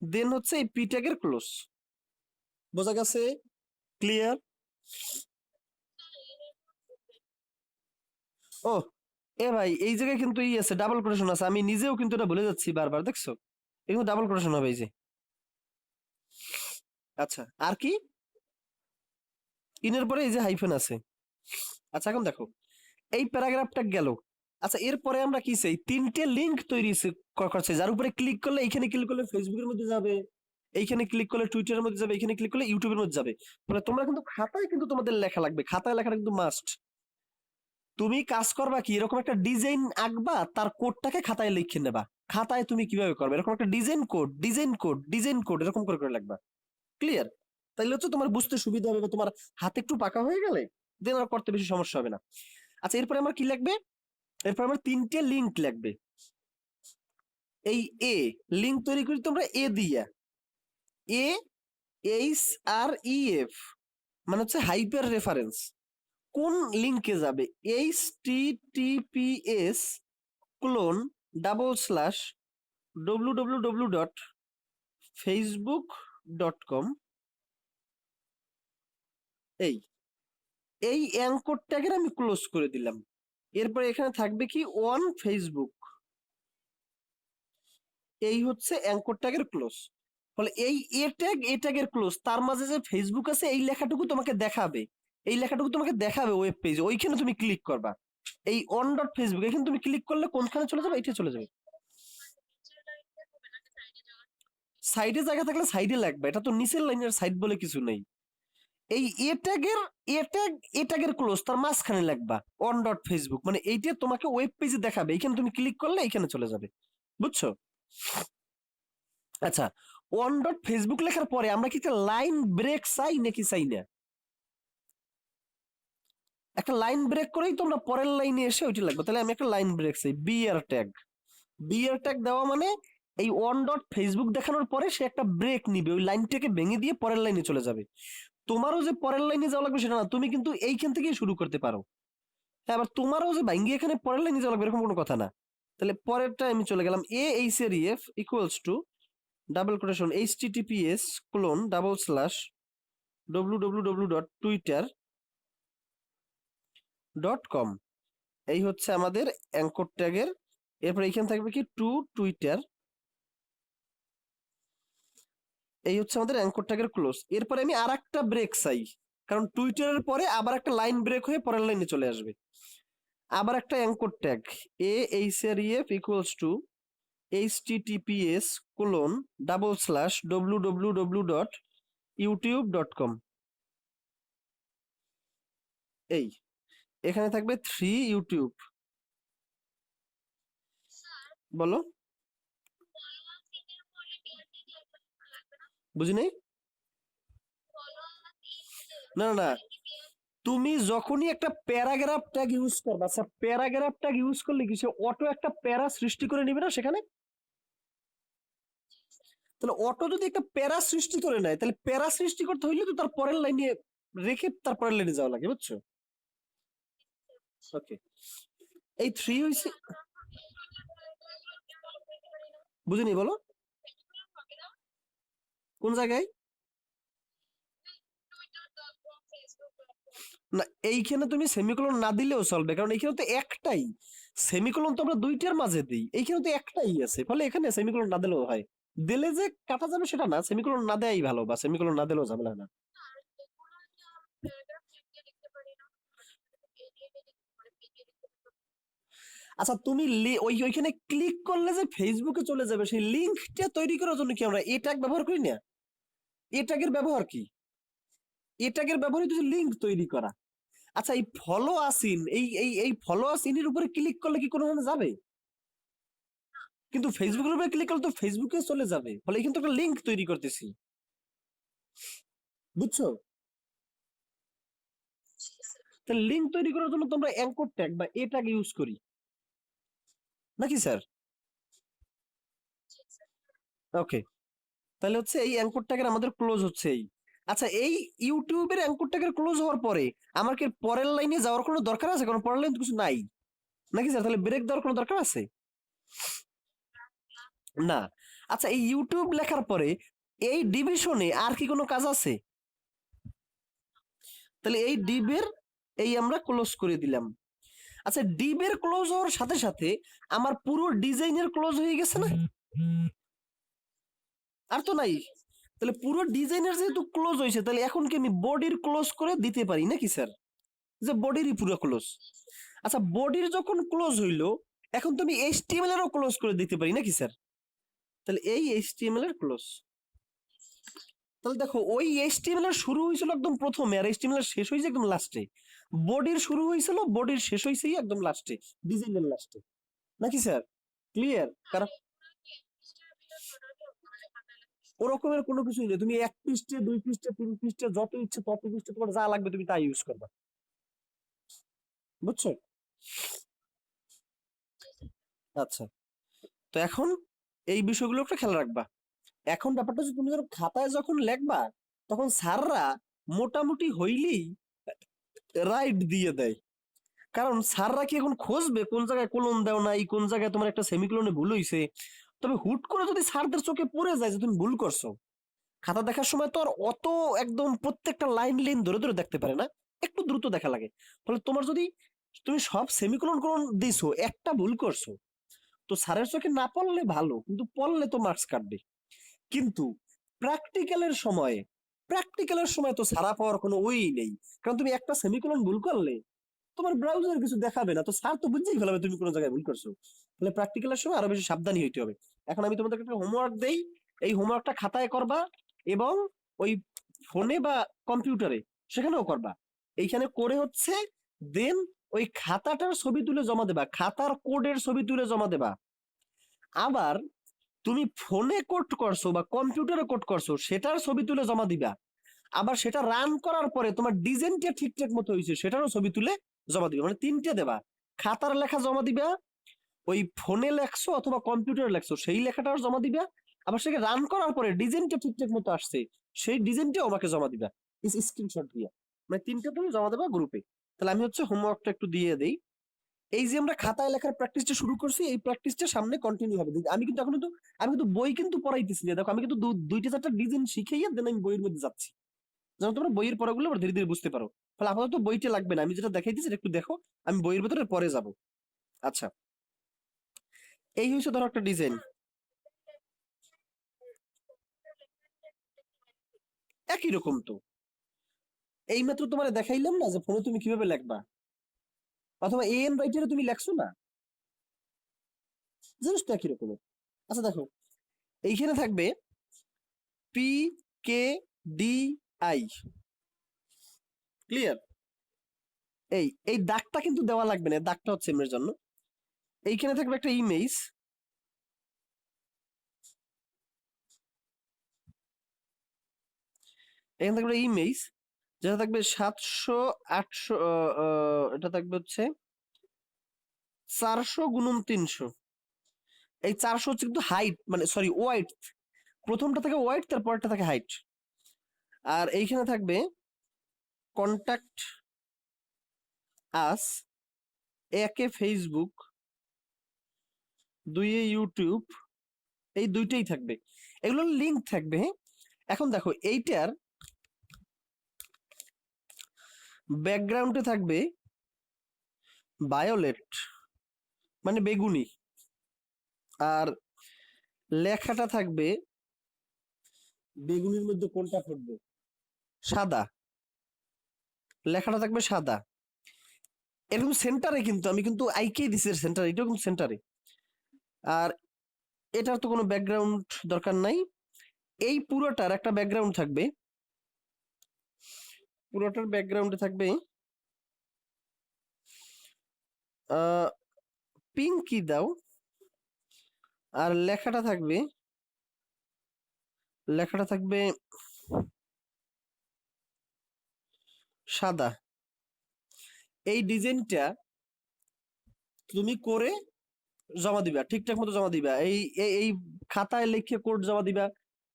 দেন হচ্ছে এই পি ট্যাগের ক্লোজ। বোঝা গেছে? ক্লিয়ার? ও এ ভাই, এই জায়গায় কিন্তু ই আছে, ডাবল কোটেশন আছে, আমি নিজেও কিন্তু এটা ভুলে যাচ্ছি বারবার, দেখছো? এখানে ডাবল কোটেশন হবে এই যে। আচ্ছা, আর কি? ইনের পরে এই যে হাইফেন আছে। আচ্ছা এখন দেখো, এই প্যারাগ্রাফটা গেল। আচ্ছা, এরপরে আমরা কি চাই? তিনটে লিংক তৈরি করছে, যার উপরে ক্লিক করলে, এইখানে ক্লিক করলে ফেসবুকের মধ্যে যাবে, এইখানে ক্লিক করলে টুইটারের মধ্যে যাবে, এখানে ক্লিক করলে ইউটিউবের মধ্যে যাবে। মানে তোমরা কিন্তু খাতায় কিন্তু তোমাদের লেখা লাগবে, খাতায় লেখাটা কিন্তু মাস্ট। তুমি কাজ করবা কি, এরকম একটা ডিজাইন আঁকবা, তার কোডটাকে খাতায় লিখে নেবা। খাতায় তুমি কিভাবে করবে, এরকম একটা ডিজাইন কোড এরকম করে করে লিখবা। ক্লিয়ার? তাইলে হচ্ছে তোমার বুঝতে সুবিধা হবে, বা তোমার হাতে একটু পাকা হয়ে গেলে দেন আর করতে বেশি সমস্যা হবে না। আচ্ছা, এরপরে আমার কি লাগবে? এরপর আমার তিনটে লিংক লাগবে। এই এ লিংক তৈরি করি তোমরা এ দিয়া, A H R E F, মানে হচ্ছে হাইপার রেফারেন্স। কোন লিংকে যাবে? HTTPS www.facebook.com, এই এই অ্যাঙ্কর ট্যাগের আমি ক্লোজ করে দিলাম। এরপরে এখানে থাকবে কি, অন ফেসবুক। এই হচ্ছে অ্যাঙ্কর ট্যাগের ক্লোজ। ফলে এই এ ট্যাগের ক্লোজ, তার মাঝে যে ফেসবুক আছে এই লেখাটুকু তোমাকে দেখাবে, ওয়েব পেজে, ওইখানে তুমি ক্লিক করবা। এই অন ডট ফেসবুক এখানে তুমি ক্লিক করলে কোনখানে চলে যাবে? এটা চলে যাবে। সাইডে জায়গা থাকলে সাইডে লাগবে, এটা তো নিচের লাইনের সাইড বলে কিছু নেই। এই এ ট্যাগের ক্লোজ তার মাঝখানে লাগবা অন ডট ফেসবুক, মানে এইটা তোমাকে ওয়েব পেজে দেখাবে, এখানে তুমি ক্লিক করলে এখানে চলে যাবে। বুঝছো? আচ্ছা, অন ডট ফেসবুক লেখার পরে আমরা কি একটা লাইন ব্রেক চাই নাকি চাই না? একটা লাইন ব্রেক করেই তোমরা পরের লাইনে এসে ওইটা লাগবে, তাহলে আমি একটা লাইন ব্রেক চাই। বিআর ট্যাগ দেওয়া মানে এই অন ডট ফেসবুক দেখানোর পরে সে একটা ব্রেক নিবে, ওই লাইনটাকে ভেঙে দিয়ে পরের লাইনে চলে যাবে। তোমারও যে পরের লাইনে যাওয়া লাগবে সেটা না, তুমি কিন্তু এইখান থেকেই শুরু করতে পারো। হ্যাঁ, আবার তোমারও যে ভাঙ্গি এখানে পরের লাইনে যাওয়া লাগবে এরকম কোনো কথা না। তাহলে পরেরটা আমি চলে গেলাম, এ এইচ এর EF equals to double quotation https://www.twitter.com, এই হচ্ছে আমাদের অ্যাঙ্কর ট্যাগের। এরপর এইখানে থাকবে কি, টু টুইটার, এই হচ্ছে আমাদের অ্যাঙ্কর ট্যাগের ক্লোজ। এরপরে আমি আর একটা ব্রেক চাই, কারণ টুইটারের পরে আবার একটা লাইন ব্রেক হয়ে পরের লাইনে চলে আসবে। আবার একটা anchor tag AHREF equals to https://www.youtube.com এই এখানে থাকবে 3 ইউটিউব। বলো, বুঝিনি। না না না, তুমি যখনই একটা প্যারাগ্রাফ ট্যাগ ইউজ করবে, আচ্ছা প্যারাগ্রাফ ট্যাগ ইউজ করলে কি সে অটো একটা প্যারা সৃষ্টি করে নিবে না সেখানে? তাহলে অটো যদি একটা প্যারা সৃষ্টি করে নেয়, তাহলে প্যারা সৃষ্টি করতে হইলে তো তার পরের লাইনে রেখে তার পরের লাইনে যাওয়া লাগে, বুঝছো? ওকে, এই 3 হইছে, বুঝিনি, বলো কোন জায়গায়? না, এইখানে তুমি সেমিকোলন না দিলেও চলবে, কারণ এইখানে তো একটাই সেমিকোলন, তো আমরা দুইটার মাঝে দিই, এইখানে তো একটাই আছে, ফলে এখানে সেমিকোলন না দিলেও হয়। দিলে যে কাটা যাবে সেটা না, সেমিকোলন না দেয়াই ভালো, বা সেমিকোলন না দিলেও ঝামেলা না। আচ্ছা তুমি ওইখানে ক্লিক করলে যে ফেসবুকে চলে যাবে, সেই লিঙ্কটা তৈরি করার জন্য কি আমরা এ ট্যাগ ব্যবহার করি না? এ ট্যাগের ব্যবহার কি? এ ট্যাগের ব্যবহার হচ্ছে লিঙ্ক তৈরি করা। আচ্ছা এই ফলো আসিন, এই ফলো আসিনের উপরে ক্লিক করলে কি কোনোভাবে যাবে? কিন্তু ফেসবুকের উপরে ক্লিক করলে তো ফেসবুকে চলে যাবে, ফলে কিন্তু একটা লিঙ্ক তৈরি করতেছি, বুঝছো? তাহলে লিঙ্ক তৈরি করার জন্য তোমরা অ্যাঙ্কর ট্যাগ বা এ ট্যাগ ইউজ করি নাকি স্যার? ওকে, তাহলে হচ্ছে এই অ্যাঙ্কর ট্যাগের আমাদের ক্লোজ হচ্ছে এই। আচ্ছা এই ইউটিউবের অ্যাঙ্কর ট্যাগের ক্লোজ হওয়ার পরে আমার কি পরের লাইনে যাওয়ার কোনো দরকার আছে? কারণ পরের লাইন তো কিছু নাই নাকি স্যার? তাহলে ব্রেক দেওয়ার কোনো দরকার আছে না? আচ্ছা এই ইউটিউব লেখার পরে এই ডিভিশনে আর কি কোনো কাজ আছে? তাহলে এই ডিবের এই আমরা ক্লোজ করে দিলাম। আচ্ছা ডিবের ক্লোজ হওয়ার সাথে সাথে আমার পুরো ডিজাইনের ক্লোজ হয়ে গেছে না? আর তো নাই। তাহলে পুরো ডিজাইনের যেহেতু ক্লোজ হয়েছে, তাহলে এখন কি আমি বডির ক্লোজ করে দিতে পারি নাকি স্যার? যে বডিরই পুরো ক্লোজ। আচ্ছা বডির যখন ক্লোজ হইলো, এখন তুমি এইচটিএমএল এরও ক্লোজ করে দিতে পারি নাকি স্যার? তাহলে এই এইচটিএমএল এর ক্লোজ। তাহলে দেখো ওই এইচটিএমএল এর শুরু হয়েছিল একদম প্রথমে, আর এইচটিএমএল এর শেষ হয়েছে একদম লাস্টে। বডির শুরু হয়েছিল, বডির শেষ হয়েছে একদম লাস্টে, ডিজাইনের লাস্টে, নাকি স্যার? ক্লিয়ার? কারণ ওরকমের কোনো কিছুই নেই, তুমি 1 পৃষ্ঠা 2 পৃষ্ঠা 3 পৃষ্ঠা যত ইচ্ছে তত পৃষ্ঠা তোমার যা লাগবে তুমি তাই ইউজ করবা, বুঝছো? আচ্ছা, তো এখন এই বিষয়গুলো একটা খেয়াল রাখবা। এখন ব্যাপারটা হচ্ছে তুমি যখন খাতায় যখন লেখবা, তখন স্যাররা মোটামুটি হইলেই রাইট দিয়ে দেয়। কারণ স্যাররা কি এখন খুঁজবে কোন জায়গায় কোলন দেও নাই, কোন জায়গায় তোমার একটা সেমিকোলনে ভুল হইছে? তবে হুট করে যদি স্যারদের চোখে পড়ে যায় যে তুমি ভুল করছো, খাতা দেখার সময় তো আর অত একদম প্রত্যেকটা লাইন লাইন ধরে ধরে দেখতে পারে না, একটু দ্রুত দেখা লাগে। ফলে তোমার যদি তুমি সব সেমিকোলন কোলন দিছো, একটা ভুল করছো, তো স্যারের চোখে না পড়লে ভালো, কিন্তু পড়লে তো মার্কস কাটবে। কিন্তু প্র্যাকটিক্যালের সময় প্র্যাকটিক্যালের সময় তো ছাড়া পাওয়ার কোনো ওই নেই। কারণ তুমি একটা সেমিকোলন ভুল করলে তোমার ব্রাউজার কিছু দেখাবে না, তো স্যার তো বুঝেই ফেলাবে তুমি কোনো জায়গায় ভুল করছো। তাহলে প্র্যাকটিক্যালের সময় আরো বেশি সাবধানী হইতে হবে। এখন আমি তোমাদেরকে একটা হোমওয়ার্ক দেই, এই হোমওয়ার্কটা খাতায় করবা এবং ওই ফোনে বা কম্পিউটারে সেখানেও করবা। এইখানে করে হচ্ছে দেন ওই খাতাটার ছবি তুলে জমা দেবা, খাতার কোডের ছবি তুলে জমা দেবা। আবার তুমি ফোনে কোড করছো বা কম্পিউটারে কোড করছো সেটার ছবি তুলে জমা দিবা। আবার সেটা রান করার পরে তোমার ডিজাইনটা ঠিকঠাক মতো হয়েছে সেটারও ছবি তুলে জমা দিবে, মানে 3টে দেবা। খাতার লেখা জমা দিবা, ওই ফোনে লেখছো অথবা কম্পিউটারে লেখছো সেই লেখাটাও জমা দিবা। আবার সেটাকে রান করার পরে ডিজাইনটা ঠিকঠাক মতো আসছে সেই ডিজাইনটাও আমাকে জমা দিবা স্ক্রিনশট দিয়া। মানে 3টে তুমি জমা দেবা গ্রুপে। তাহলে আমি হচ্ছে হোমওয়ার্কটা একটু দিয়ে দেই। এই যে আমরা খাতায় লেখার প্র্যাকটিসটা শুরু করছি, এই প্র্যাকটিসটা সামনে কন্টিনিউ হবে। আমি কিন্তু বই কিন্তু পড়াইতেছি না, দেখো আমি কিন্তু 2টা 4টা ডিজাইন শিখাইয়া দেন আমি বইয়ের মধ্যে যাচ্ছি, যেন তোমরা বইয়ের পড়াগুলো আবার ধীরে ধীরে বুঝতে পারো। ফলে আপাতত বইটা লাগবে না, আমি যেটা দেখাইতেছি সেটা একটু দেখো, আমি বইয়ের ভেতরে পরে যাব। আচ্ছা এই হচ্ছে ধরো একটা ডিজাইন, একই রকম তো। এইমাত্র তোমার দেখাইলাম না যে ফোনে তুমি কিভাবে লিখবা, অথবা এন রাইটারে তুমি লেখছো না, জিনিসটা একই রকমের। আচ্ছা দেখো, এইখানে থাকবে P K D I, clear? এই এই দাগটা কিন্তু দেওয়া লাগবে না, দাগটা হচ্ছে এমনের জন্য। এইখানে থাকবে একটা ইমেজ, এখানে থাকবে ইমেজ, যেটা থাকবে 700 800, এটা থাকবে হচ্ছে 400 × 300। এই 400 হচ্ছে কিন্তু হাইট, মানে সরি ওয়াইড, প্রথমটা থাকে ওয়াইড, তারপরটা থাকে হাইট। আর এইখানে থাকবে কন্টাক্ট আস, একে ফেসবুক, দুইয়ে ইউটিউব, এই দুইটাই থাকবে, এগুলোর লিঙ্ক থাকবে। হ্যাঁ, এখন দেখো এইটার ব্যাকগ্রাউন্ডে থাকবে ভায়োলেট, মানে বেগুনি, আর লেখাটা থাকবে বেগুনির মধ্যে কোনটা ফুটবে, সাদা, লেখাটা থাকবে সাদা, এরকম সেন্টারে, কিন্তু আমি কিন্তু আইকেই দিছি সেন্টারে, এটাও কিন্তু সেন্টারে। আর এটার তো কোনো ব্যাকগ্রাউন্ড দরকার নাই, এই পুরোটার একটা ব্যাকগ্রাউন্ড থাকবে, পুরোটার ব্যাকগ্রাউন্ডে থাকবে পিঙ্কি দাও, আর লেখাটা থাকবে সাদা। এই ডিজাইনটা তুমি করে জমা দিবা, ঠিকঠাক মতো জমা দিবা, এই এই এই খাতায় লিখে কোড জমা দিবা।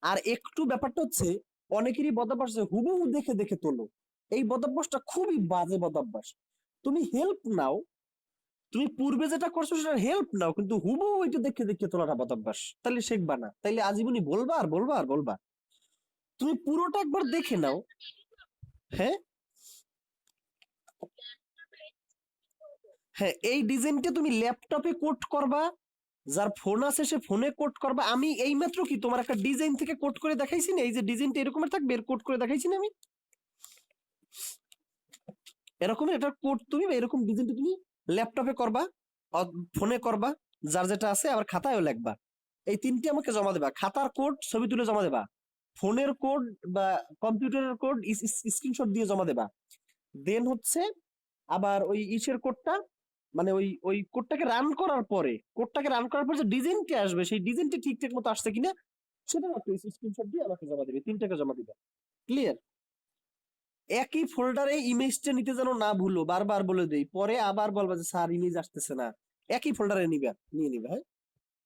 আর একটু ব্যাপারটা হচ্ছে, অনেকেরই বদভ্যাস আছে হুবহু দেখে দেখে তোলো, এই বদভ্যাসটা খুবই বাজে বদভ্যাস। তুমি হেল্প নাও, তুমি পূর্বে যেটা করছো সেটা হেল্প নাও, কিন্তু হুবহু ওইটা দেখে দেখে তোলাটা বদভ্যাস, তাহলে শিখবা না, তাইলে আজীবনই বলবা আর বলবা আর বলবা। তুমি পুরোটা একবার দেখে নাও। হ্যাঁ, হ্যাঁ, এই ডিজাইনটা তুমি ল্যাপটপে কোড করবা, যার ফোন আছে সে ফোনে কোড করবা। আমি এইমাত্র কি তোমার একটা ডিজাইন থেকে কোড করে দেখাইছি না, এই যে ডিজাইনটা এরকমের থাকবে, এর কোড করে দেখাইছি না আমি, এরকম এটা কোড তুমি এরকম ডিজাইনটা তুমি ল্যাপটপে করবা, ফোনে করবা, যার যেটা আছে, আবার খাতায়ও লিখবা। এই তিনটে আমাকে জমা দেবা, খাতার কোড ছবি তুলে জমা দেবা, ফোনের কোড বা কম্পিউটারের কোড স্ক্রিনশট দিয়ে জমা দেবা। দেন হচ্ছে আবার ওই ইসের কোডটা, মানে ওই ওই কোডটাকে রান করার পর যে ডিজাইনটা আসবে, সেই ডিজাইনটা ঠিকঠাক মতো আসছে কিনা সেটা একটা স্ক্রিনশট দিয়ে আমাকে জমা দিবে, তিনটাকে জমা দিবে, ক্লিয়ার? একই ফোল্ডারে ইমেজটা নিতে যেন না ভুলো, বারবার বলে দেই, পরে আবার বলবা যে স্যার ইমেজ আসতেছে না, একই ফোল্ডারে নিয়ে নিবে। হ্যাঁ,